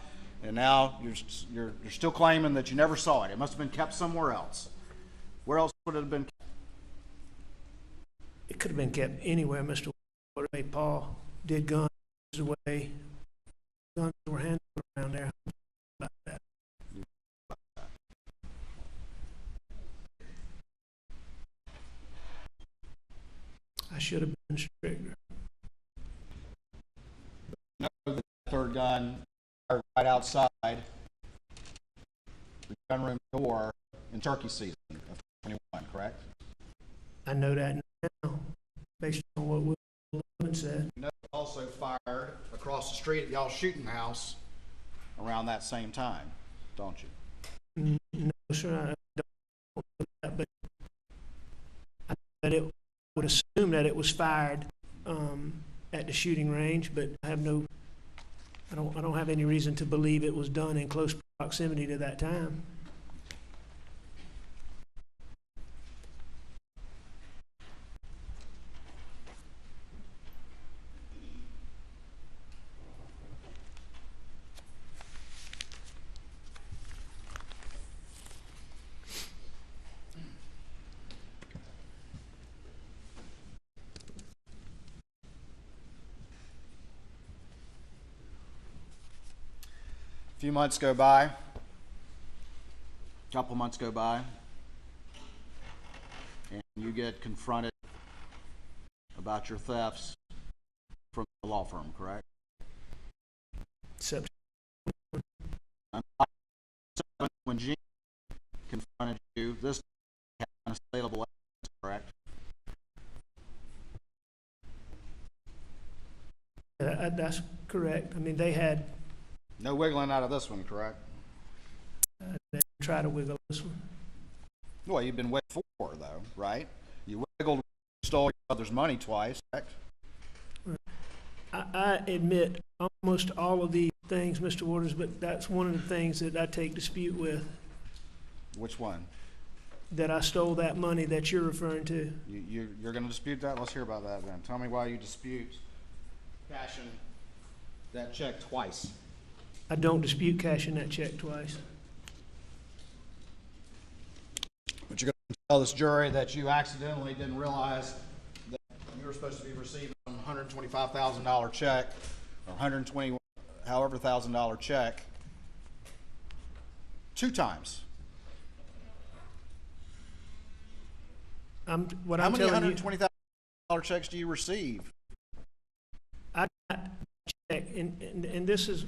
and now you're still claiming that you never saw it. It must have been kept somewhere else. Where else would it have been kept? It could have been kept anywhere, Mr. Ward. The way Paul did guns, the way guns were handled around there. About that. I should have been stricter. No, the third gun right outside the gunroom door in turkey season of 21, correct? I know that now, based on what Will said. You know, also fired across the street at y'all's shooting house around that same time, don't you? No, sir, I don't know that, but I know that it would assume that it was fired at the shooting range, but I don't have any reason to believe it was done in close proximity to that time. A few months go by, a couple months go by, and you get confronted about your thefts from the law firm, correct? Except When Gene confronted you, this had unassailable evidence, correct? that's correct. I mean, they had No wiggling out of this one, correct? they tried to wiggle this one. Well, you've been wiggled for, though, right? You wiggled, stole your mother's money twice, correct? I admit almost all of these things, Mr. Waters, but that's one of the things that I take dispute with, Which one? that I stole that money that you're referring to. You're going to dispute that? Let's hear about that then. Tell me why you dispute cashing that check twice. I don't dispute cashing that check twice. But you're going to tell this jury that you accidentally didn't realize that you were supposed to be receiving a $125,000 check, or $120 however $1,000 check, 2 times. What How I'm many telling you, $120,000 checks do you receive? I check, and this is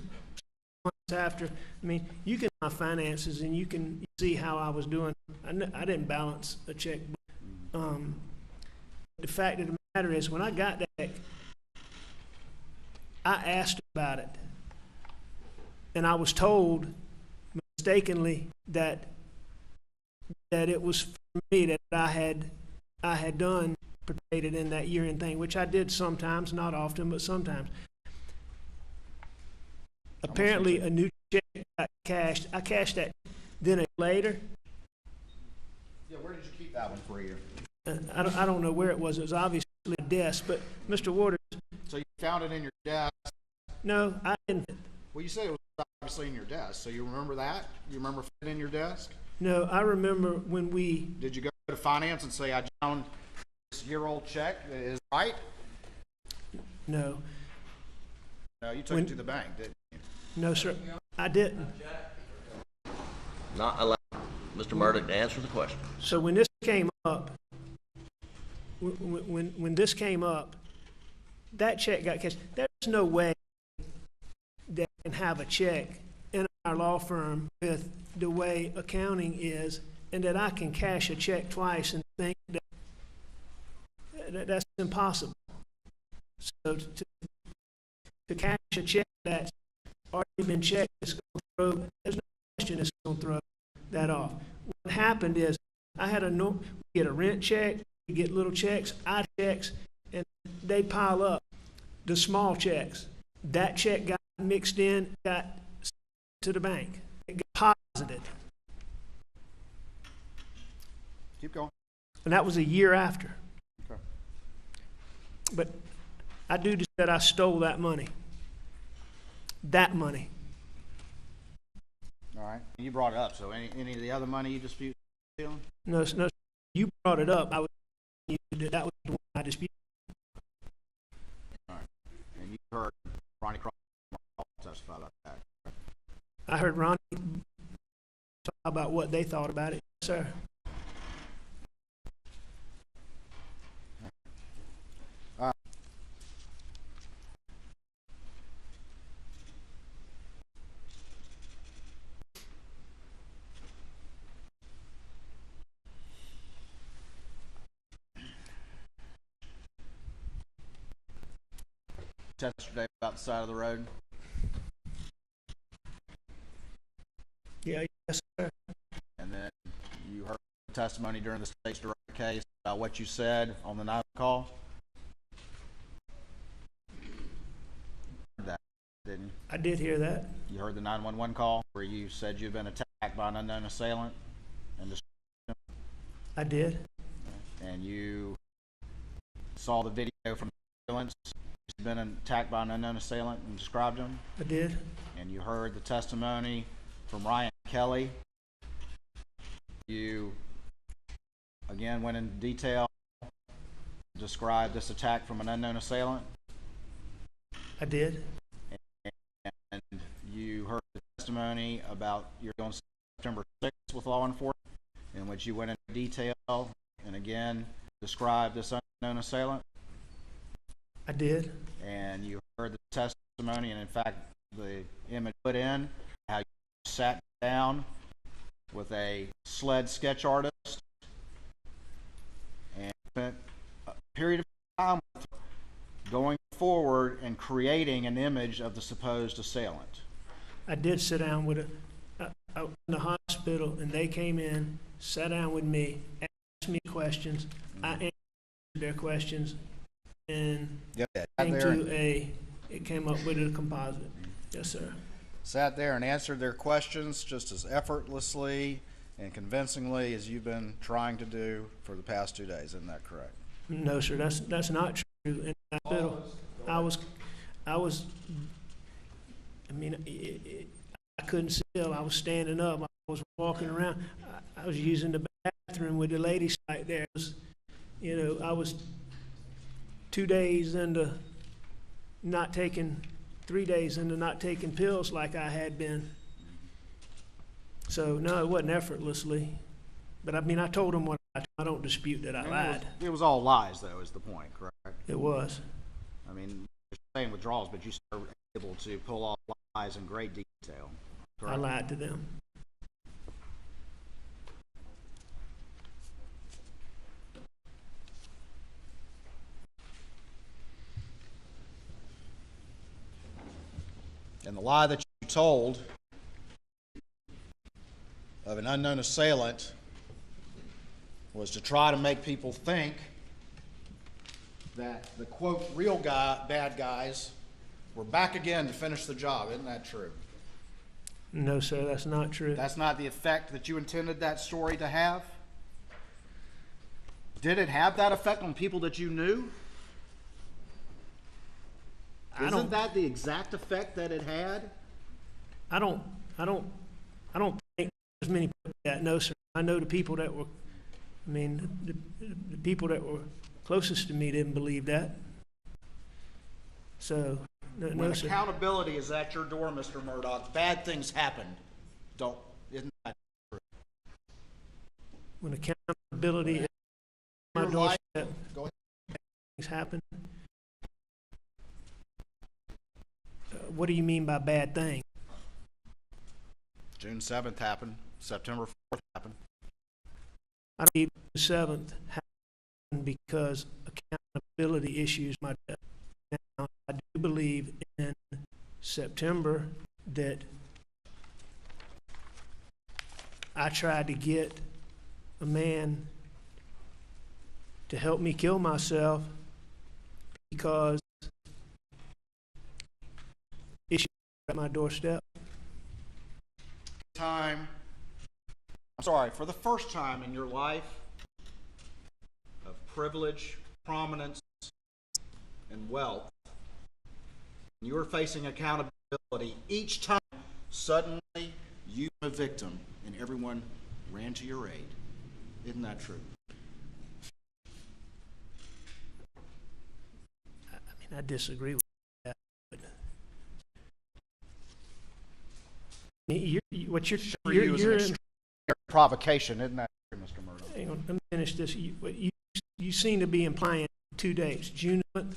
months after. I mean, you can my finances and you can see how I was doing. I didn't balance a checkbook. The fact of the matter is, when I got that check, I asked about it, and I was told mistakenly that it was for me, that I had done participated in that year-end thing, which I did sometimes, not often, but sometimes. Apparently, a new check got cashed. I cashed that then later. Yeah, where did you keep that one for a year? I don't know where it was. It was obviously a desk, but Mr. Waters, So you found it in your desk. no, I didn't. Well, you said it was obviously in your desk, so you remember that? You remember finding it in your desk? No, I remember when we, Did you go to finance and say, I found this year-old check, is it right? no, No, you took it to the bank, didn't you? no, sir, I didn't. Not allow Mr. Murdaugh to answer the question. So when this came up, when this came up, that check got cashed. There's no way that I can have a check in our law firm with the way accounting is, and that I can cash a check twice and think that's impossible. So to cash a check that's already been checked, there's no question it's going to throw that off. What happened is I had we get a rent check, we get little checks, odd checks, and they pile up. the small checks. That check got mixed in, got sent to the bank. It got deposited. Keep going. And that was a year after. Okay. But I do just that I stole that money. That money. All right. You brought it up, so any of the other money you dispute stealing? No, you brought it up. That was the one I disputed. All right. And you heard Ronnie Cross testify about that. I heard Ronnie talk about what they thought about it, sir. Yesterday about the side of the road. Yeah, yes, sir. And then you heard testimony during the state's direct case about what you said on the night call. Heard that, didn't you? I did hear that. You heard the 911 call where you said you'd been attacked by an unknown assailant, and I did. and you saw the video from the ambulance. You'd been attacked by an unknown assailant and described him. I did. And you heard the testimony from Ryan Kelly. You again went in detail, described this attack from an unknown assailant. I did. And you heard the testimony about your on September 6th with law enforcement, in which you went into detail and again described this unknown assailant. I did. And you heard the testimony, and in fact, the image put in how you sat down with a sled sketch artist and spent a period of time going forward and creating an image of the supposed assailant. I did sit down with I was in the hospital, and they came in, sat down with me, asked me questions. I answered their questions, and it came up with a composite. Yes, sir. Sat there and answered their questions just as effortlessly and convincingly as you've been trying to do for the past 2 days. Isn't that correct? No, sir. That's not true. In the hospital, I couldn't sit. I was standing up. I was walking around. I was using the bathroom with the ladies right there. I was 2 days into not taking, 3 days into not taking pills like I had been. So, no, it wasn't effortlessly. But, I told them what I don't dispute that I lied. It was all lies, though, is the point, correct? It was. You're saying withdrawals, but you were able to pull off lies in great detail. Correct? I lied to them. And the lie that you told of an unknown assailant was to try to make people think that the, quote, bad guys were back again to finish the job. Isn't that true? No, sir, that's not true. That's not the effect that you intended that story to have? Did it have that effect on people that you knew? Isn't that the exact effect that it had? I don't think there's many people that know, sir. I know the people that were, the people that were closest to me didn't believe that. So, no, When sir. accountability is at your door, Mr. Murdaugh, bad things happen. Isn't that true? When accountability is at my Your doorstep, life- Go ahead. things happen. What do you mean by bad thing? June 7th happened. September 4th happened. I don't believe the 7th happened because accountability issues my death. Now, I do believe in September that I tried to get a man to help me kill myself because at my doorstep. For the first time in your life of privilege, prominence, and wealth, you were facing accountability each time suddenly you were a victim and everyone ran to your aid. Isn't that true? I mean, I disagree with that. But you're in, Provocation, isn't that true, Mr. Murdaugh? hang on, let me finish this. You seem to be implying 2 dates, June 11th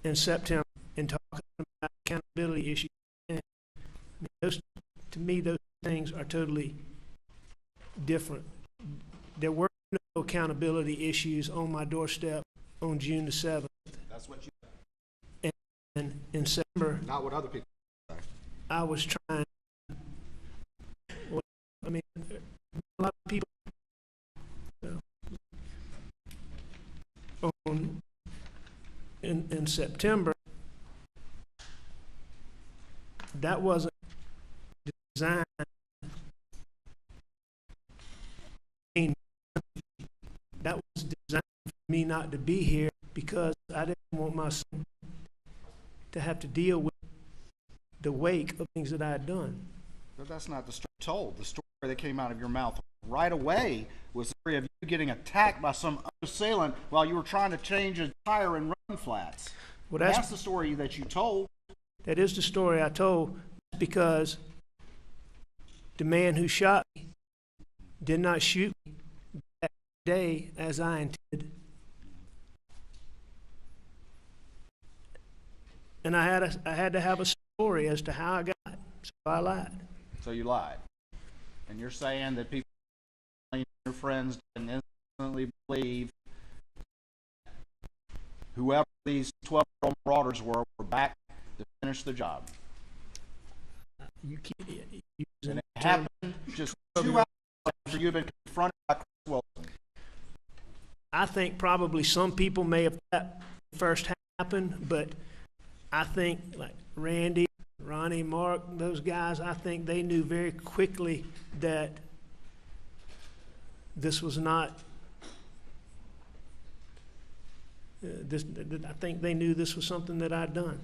and September, and talking about accountability issues. And to me, those things are totally different. There were no accountability issues on my doorstep on June the 7th. That's what you, And in September, not what other people say. I was trying. Well, I mean, a lot of people in September, that wasn't designed. That was designed for me not to be here because I didn't want my son to have to deal with the wake of things that I had done. But that's not the story told. The story that came out of your mouth right away was the story of you getting attacked by some assailant while you were trying to change a tire in run flats. Well, That's the story that you told. that is the story I told, because the man who shot me did not shoot me that day as I intended. And I had to have a story as to how I got it, so I lied. So you lied. And you're saying that people, your friends, didn't instantly believe whoever these 12-year-old marauders were back to finish the job. You keep And it happened just 2 hours after you've been confronted by Chris Wilson. I think probably some people may have that first happened, but I think like Randy, Ronnie, Mark, those guys, I think they knew very quickly that this was not. I think they knew this was something that I'd done.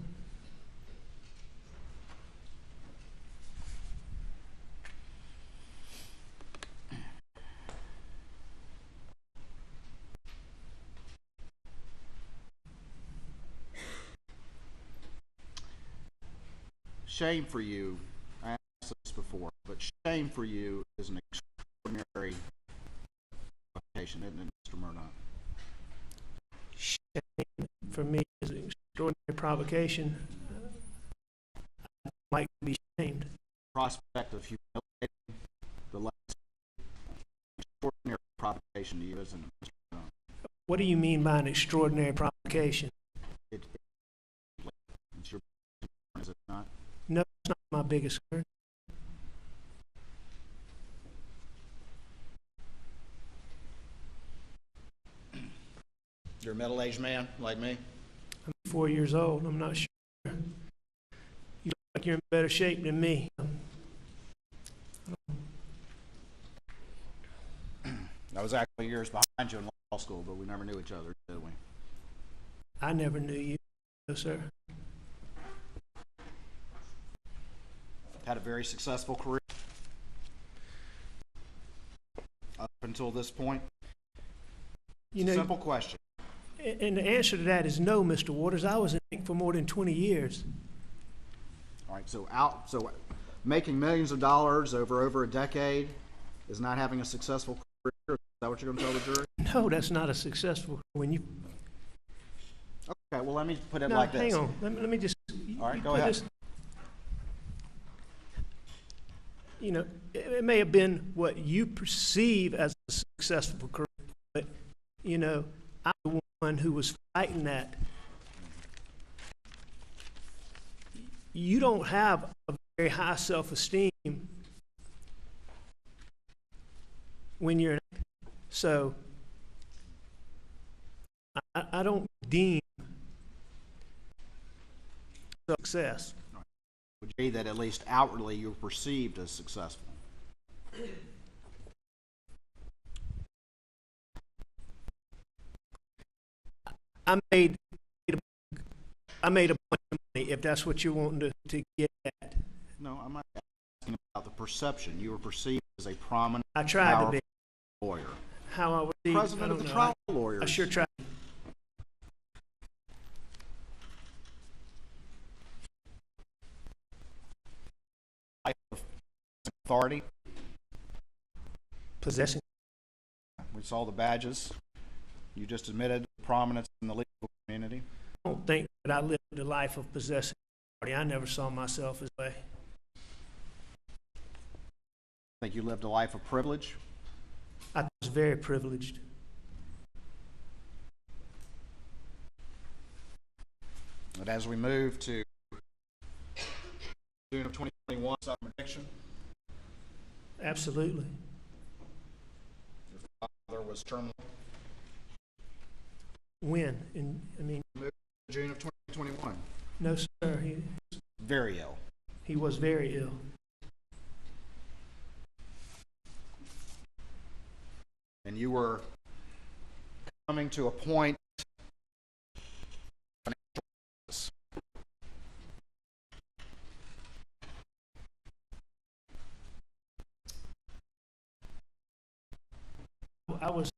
Shame for you, I asked this before, but shame for you is an extraordinary vocation, isn't it, Mr. Murdaugh? Shame for me is an extraordinary provocation. I'd like to be shamed. Prospect of humiliating the last extraordinary provocation to you, isn't it, Mr. Murdaugh? What do you mean by an extraordinary provocation? It's your, is it not? No, it's not my biggest concern. You're a middle-aged man like me. I'm 4 years old. I'm not sure. You look like you're in better shape than me. I was actually years behind you in law school, but we never knew each other, did we? I never knew you, no, sir. Had a very successful career up until this point. You know, Simple question. and the answer to that is no, Mr. Waters. I was in Inc. for more than 20 years. All right, so making millions of dollars over a decade is not having a successful career. Is that what you're going to tell the jury? No, that's not a successful. When you Okay, well, let me put it no, like this. hang on. Let me just. All right, you go put ahead. this- you know, it may have been what you perceive as a successful career, but you know, I'm the one who was fighting that. You don't have a very high self-esteem when you're so. I don't deem success. would you agree that at least outwardly you were perceived as successful? I made a bunch of money, if that's what you're wanting to get at. No, I'm not asking about the perception. You were perceived as a prominent, I tried to powerful be. lawyer. How I was I President of don't the know. trial lawyers. I sure tried. Authority. Possessing. We saw the badges. You just admitted prominence in the legal community. I don't think that I lived the life of possessing authority. I never saw myself as way. I think you lived a life of privilege. I was very privileged. But as we move to June of 2021, some addiction. Absolutely. Your father was terminal. When? June of 2021. No, sir. Very ill. He was very ill. And you were coming to a point of financial crisis. I was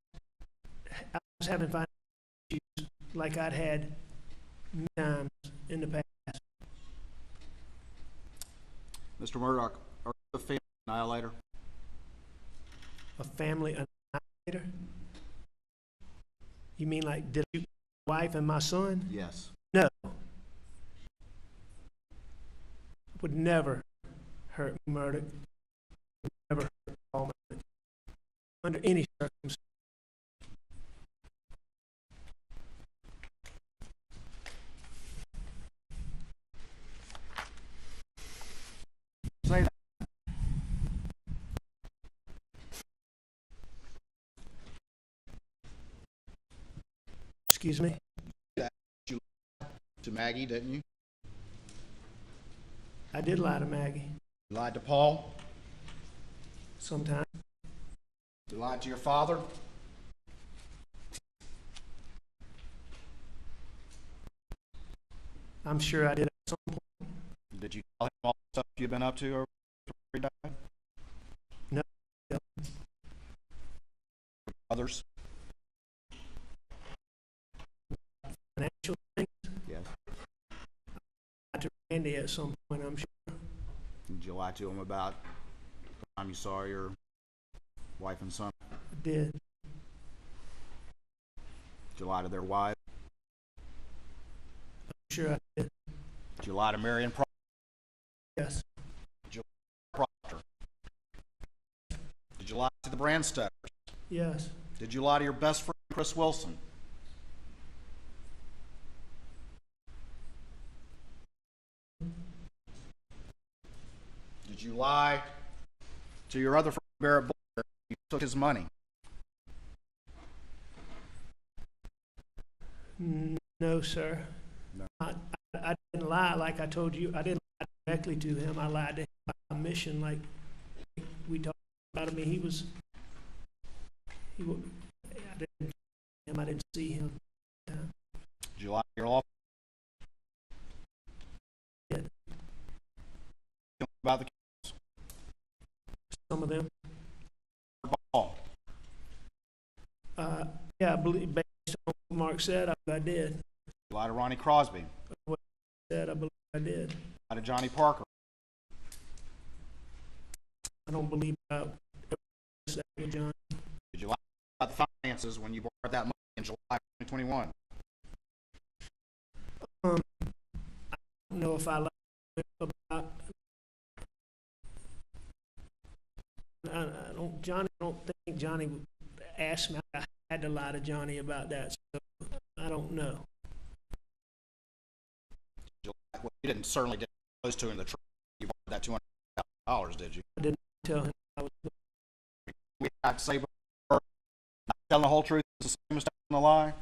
having financial issues like I'd had many times in the past. Mr. Murdaugh, are you a family annihilator? A family annihilator? You mean like did I shoot my wife and my son? Yes. No. Would never hurt Murdaugh. Would never hurt Paul Murdaugh. Under any circumstance. Say that. Excuse me? You lied to Maggie, didn't you? I did lie to Maggie You lied to Paul. sometime. You lied to your father. I'm sure I did at some point. Did you tell him all the stuff you've been up to over before he died? No. Others? Financial things. Yes. I lied to Randy at some point, I'm sure. Did you lie to him about the time you saw your wife and son? I did. Did you lie to their wives? I'm sure I did. Did you lie to Marion Proctor? Yes. Did you lie to the Brandstetters? Yes. Did you lie to your best friend, Chris Wilson? Did you lie to your other friend, Barrett Boyer? You took his money. No, sir. No. I didn't lie like I told you. I didn't lie directly to him. I lied to him by omission like we talked about. I mean, I didn't see him. Did you lie to your law Yeah. about the Some of them. ball? Yeah, I believe based on what Mark said, I did. You lied to Ronnie Crosby. What he said, I believe I did. You lied to Johnny Parker. I don't believe I said with John. Did you lie about the finances when you borrowed that money in July 2021? I don't know if I lied about. I don't think Johnny would ask me. I had to lie to Johnny about that, so I don't know. You didn't certainly get close to him the truth. You borrowed that $200,000, did you? I didn't tell him I was. We have to say before, not telling the whole truth is the same as telling a lie.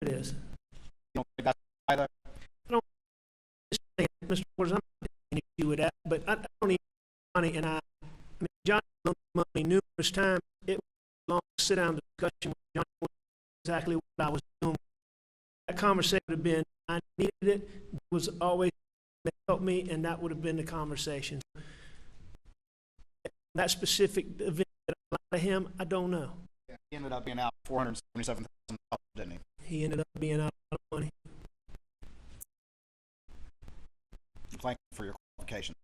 It is. You don't think that's a lie, though? Just saying, Mr. Waters, I'm not taking an issue with that, but I don't need money, and I mean, Johnny loaned me money numerous times. It was a long sit-down discussion with Johnny exactly what I was doing. That conversation would have been, I needed it, it was always help me, and that would have been the conversation. That specific event that I lied to him, I don't know. He ended up being out $477,000, didn't he? He ended up being out of money. Thank you for your qualification.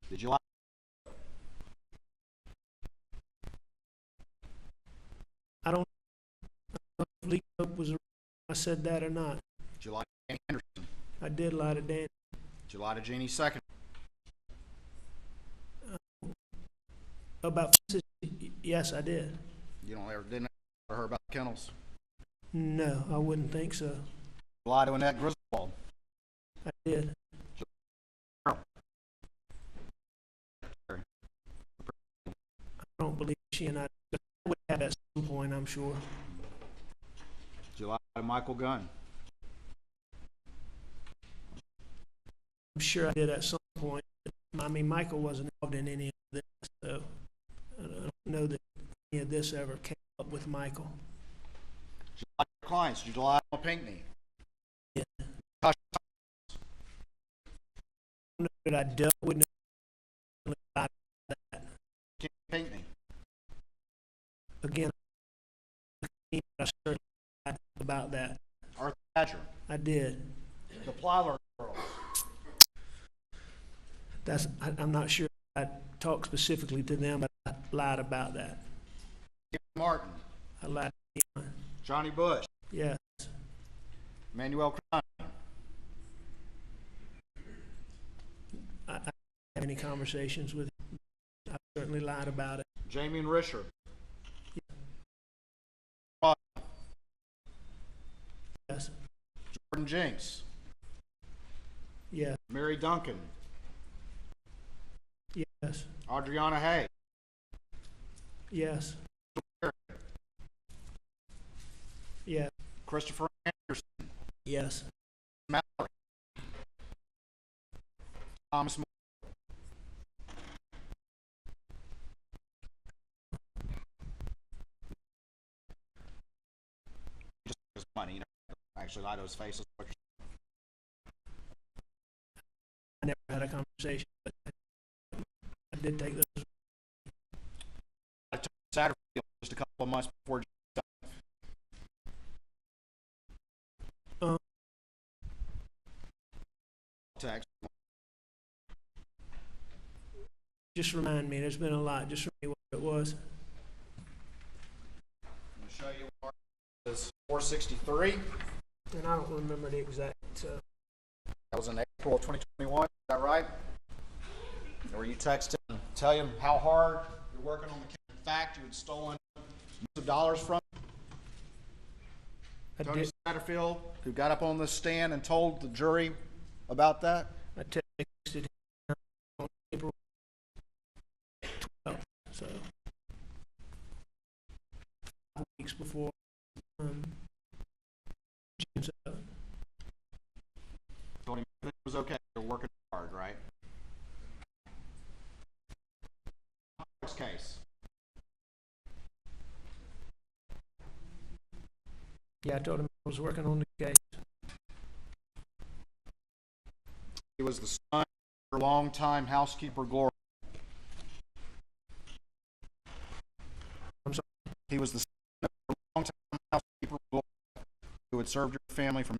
Did you lie? I don't know if Lee Cope was, I said that or not. Did you lie to Danny Henderson? I did lie to Dan. Did you lie to Jeannie Second? About, yes, I did. You didn't ever hear about kennels? No, I wouldn't think so. You lie to Annette Griswold? I did. I don't believe she and I would have at some point, I'm sure. Did you lie to Michael Gunn? I'm sure I did at some point. I mean, Michael wasn't involved in any of this, so I don't know that any of this ever came up with Michael. Did you lie to your clients? Did you lie to Pinckney? Yeah. Hush. I don't know that I dealt with no about that. Ken Pinckney? Again, I certainly lied about that. Arthur Badger? I did. The Plyler girls? I'm not sure I talked specifically to them, but I lied about that. Martin? I lied to him. Johnny Bush? Yes. Manuel Cronin? I didn't have any conversations with him. I certainly lied about it. Jamie and Risher? Yes. Jordan Jinks? Yes. Mary Duncan? Yes. Adriana Hay? Yes. Yes. Christopher Anderson? Yes. Mallory? Thomas Moore? Just his money, you know, actually lie to his face. I never had a conversation, but I did take those. I took Satterfield just a couple of months before. Text. Just remind me. There's been a lot. Just remind me what it was. I'm going to show you what it is. 463. And I don't remember the exact. That was in April of 2021. Is that right? Or you text him, tell him how hard you're working on the case. In fact, you had stolen millions of dollars from I Tony did. Satterfield, who got up on the stand and told the jury about that. I texted him on April 12th, so 5 weeks before June 7th. Told him it was okay. You're working hard, right? Next case. Yeah, I told him I was working on the case. He was the son of her longtime housekeeper, Gloria. I'm sorry. He was the son of her longtime housekeeper, Gloria, who had served your family for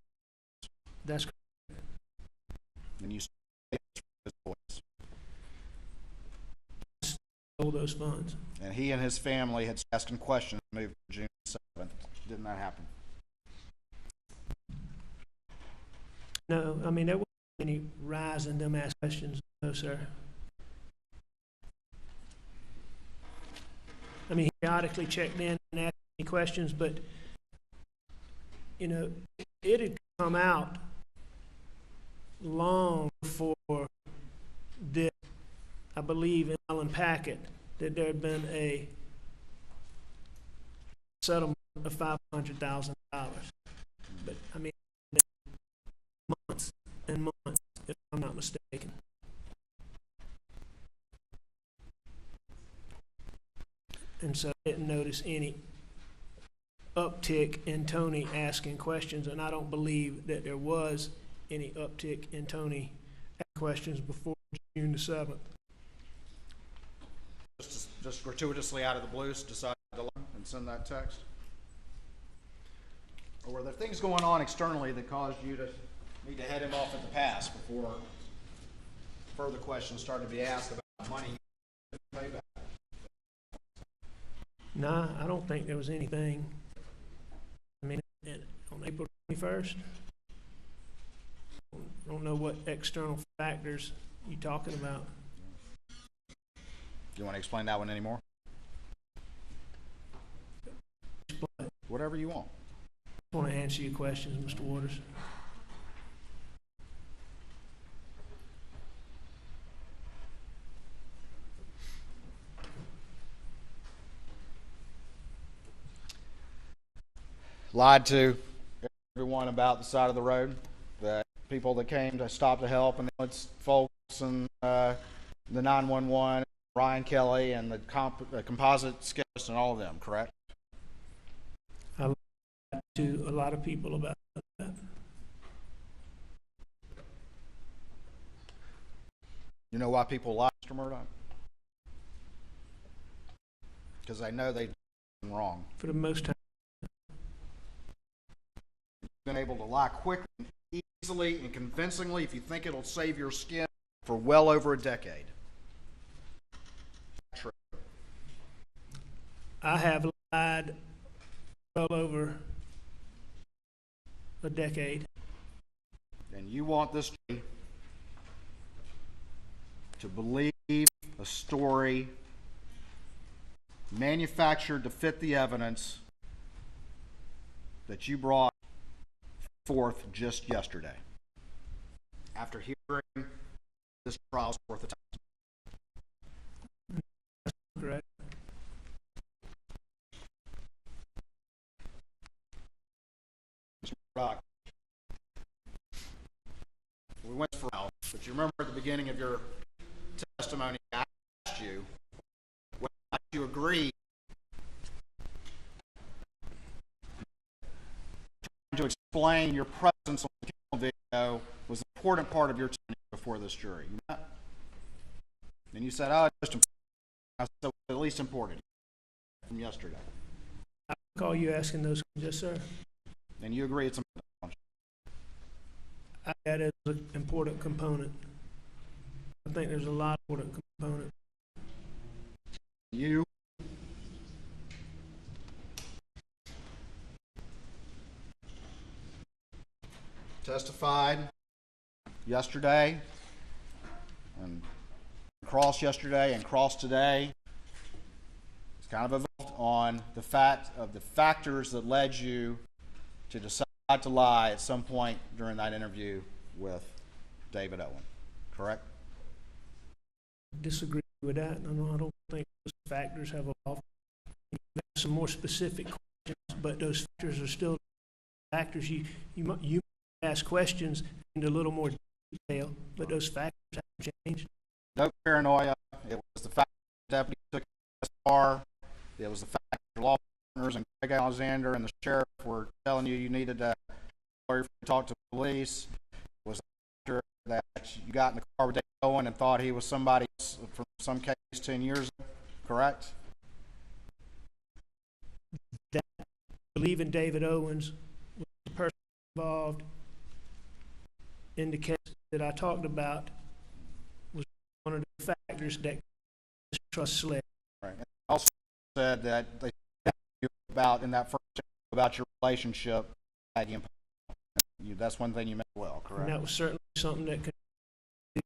That's correct. and you stole his voice. All those funds. And he and his family had asking questions moved to June 7th. Didn't that happen? No, I mean, there wasn't any rise in them ask questions. No, sir. I mean, he periodically checked in and asked me questions, but, you know, it had come out long before this, I believe, in Allen Packet, that there had been a settlement of $500,000. But, I mean, months and months mistaken. And so I didn't notice any uptick in Tony asking questions, and I don't believe that there was any uptick in Tony asking questions before June the 7th. Just gratuitously out of the blue, decided to lie and send that text? Or were there things going on externally that caused you to need to head him off at the pass before further questions started to be asked about money you couldn't pay back? Nah, I don't think there was anything. I mean, on April 21st, I don't know what external factors you're talking about. Do you want to explain that one anymore? Whatever you want. I want to answer your questions, Mr. Waters. Lied to everyone about the side of the road, the people that came to stop to help, and it's folks and the 911, Ryan Kelly, and the composite skills, and all of them, correct? I lied to a lot of people about that. You know why people lie, Mr. Murdaugh? Because they know they've done wrong. For the most time, Been able to lie quickly, easily, and convincingly if you think it'll save your skin for well over a decade. True. I have lied well over a decade. And you want this jury to believe a story manufactured to fit the evidence that you brought forth just yesterday, after hearing this trial's worth of time. Correct. Mr. Murdaugh, we went for trial, but you remember at the beginning of your testimony, I asked you whether you agreed to explain your presence on the camera video was an important part of your testimony before this jury. And you said, oh, it's just important. I said, at least important from yesterday. I recall you asking those questions, yes, sir. And you agree it's important. That is an important component. I think there's a lot of important components. You testified yesterday and crossed yesterday and crossed today. It's kind of evolved on the fact of the factors that led you to decide to lie at some point during that interview with David Owen, correct? Disagree with that. I don't think those factors have evolved. Some more specific questions, but those factors are still factors. You ask questions in a little more detail, but those factors haven't changed. No paranoia. It was the fact that the deputy took his car. It was the fact that your law partners and Greg Alexander and the sheriff were telling you needed to talk to the police. It was the fact that you got in the car with David Owen and thought he was somebody from some case 10 years ago, correct? That believing David Owens was the person involved in the case that I talked about was one of the factors that this trust slid. Right. And also said that they asked you about in that first about your relationship at the that's one thing you meant well, correct? And that was certainly something that could be.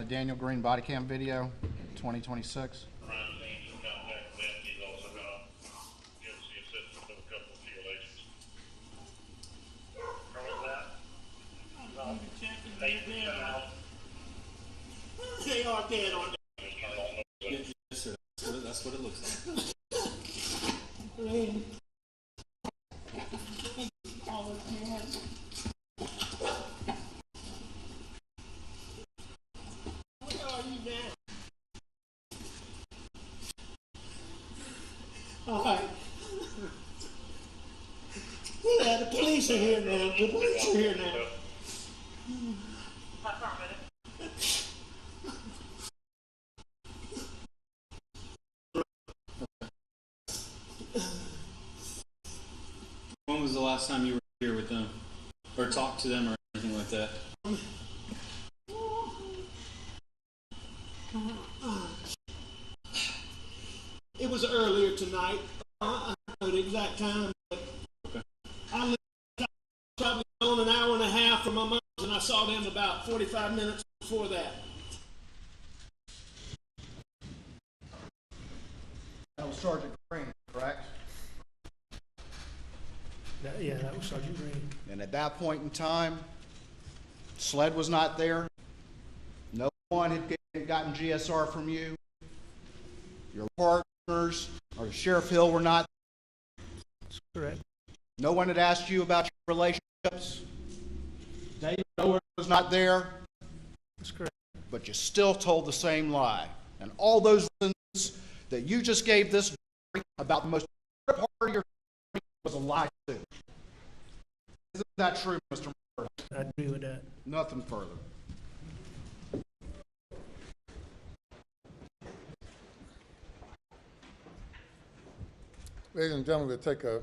the Daniel Green body cam video, 2026. Crime scene to contact them. He's also gonna give us the assistance of a couple of PLHs. Or was that? They are dead on the Just turn on the. Yes, sir. That's what it looks like. brain. All the time. Where are you now? All right. Yeah, the police are here now. The police are here now. When was the last time you were here with them? Or talked to them or anything like that? It was earlier tonight. I don't know the exact time, but I lived probably on an hour and a half from my mom's, and I saw them about 45 minutes before that. That was Sergeant Green, correct? Yeah, that was Sergeant Green. And at that point in time, SLED was not there. No one had gotten GSR from you. Your partners or Sheriff Hill were not. That's correct. No one had asked you about your relationships. David Owen was not there. That's correct. But you still told the same lie. And all those reasons that you just gave this jury about the most important part of your story was a lie too. Isn't that true, Mr. Murdaugh? I agree with that. Nothing further. Ladies and gentlemen, we'll take a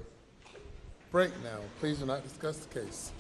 break now. Please do not discuss the case.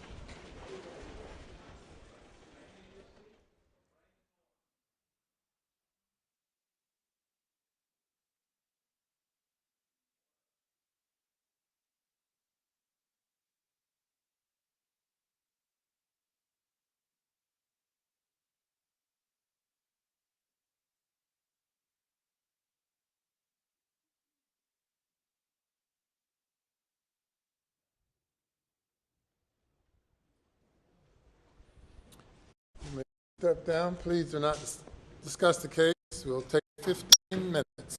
You may step down. Please do not discuss the case. We'll take 15 minutes.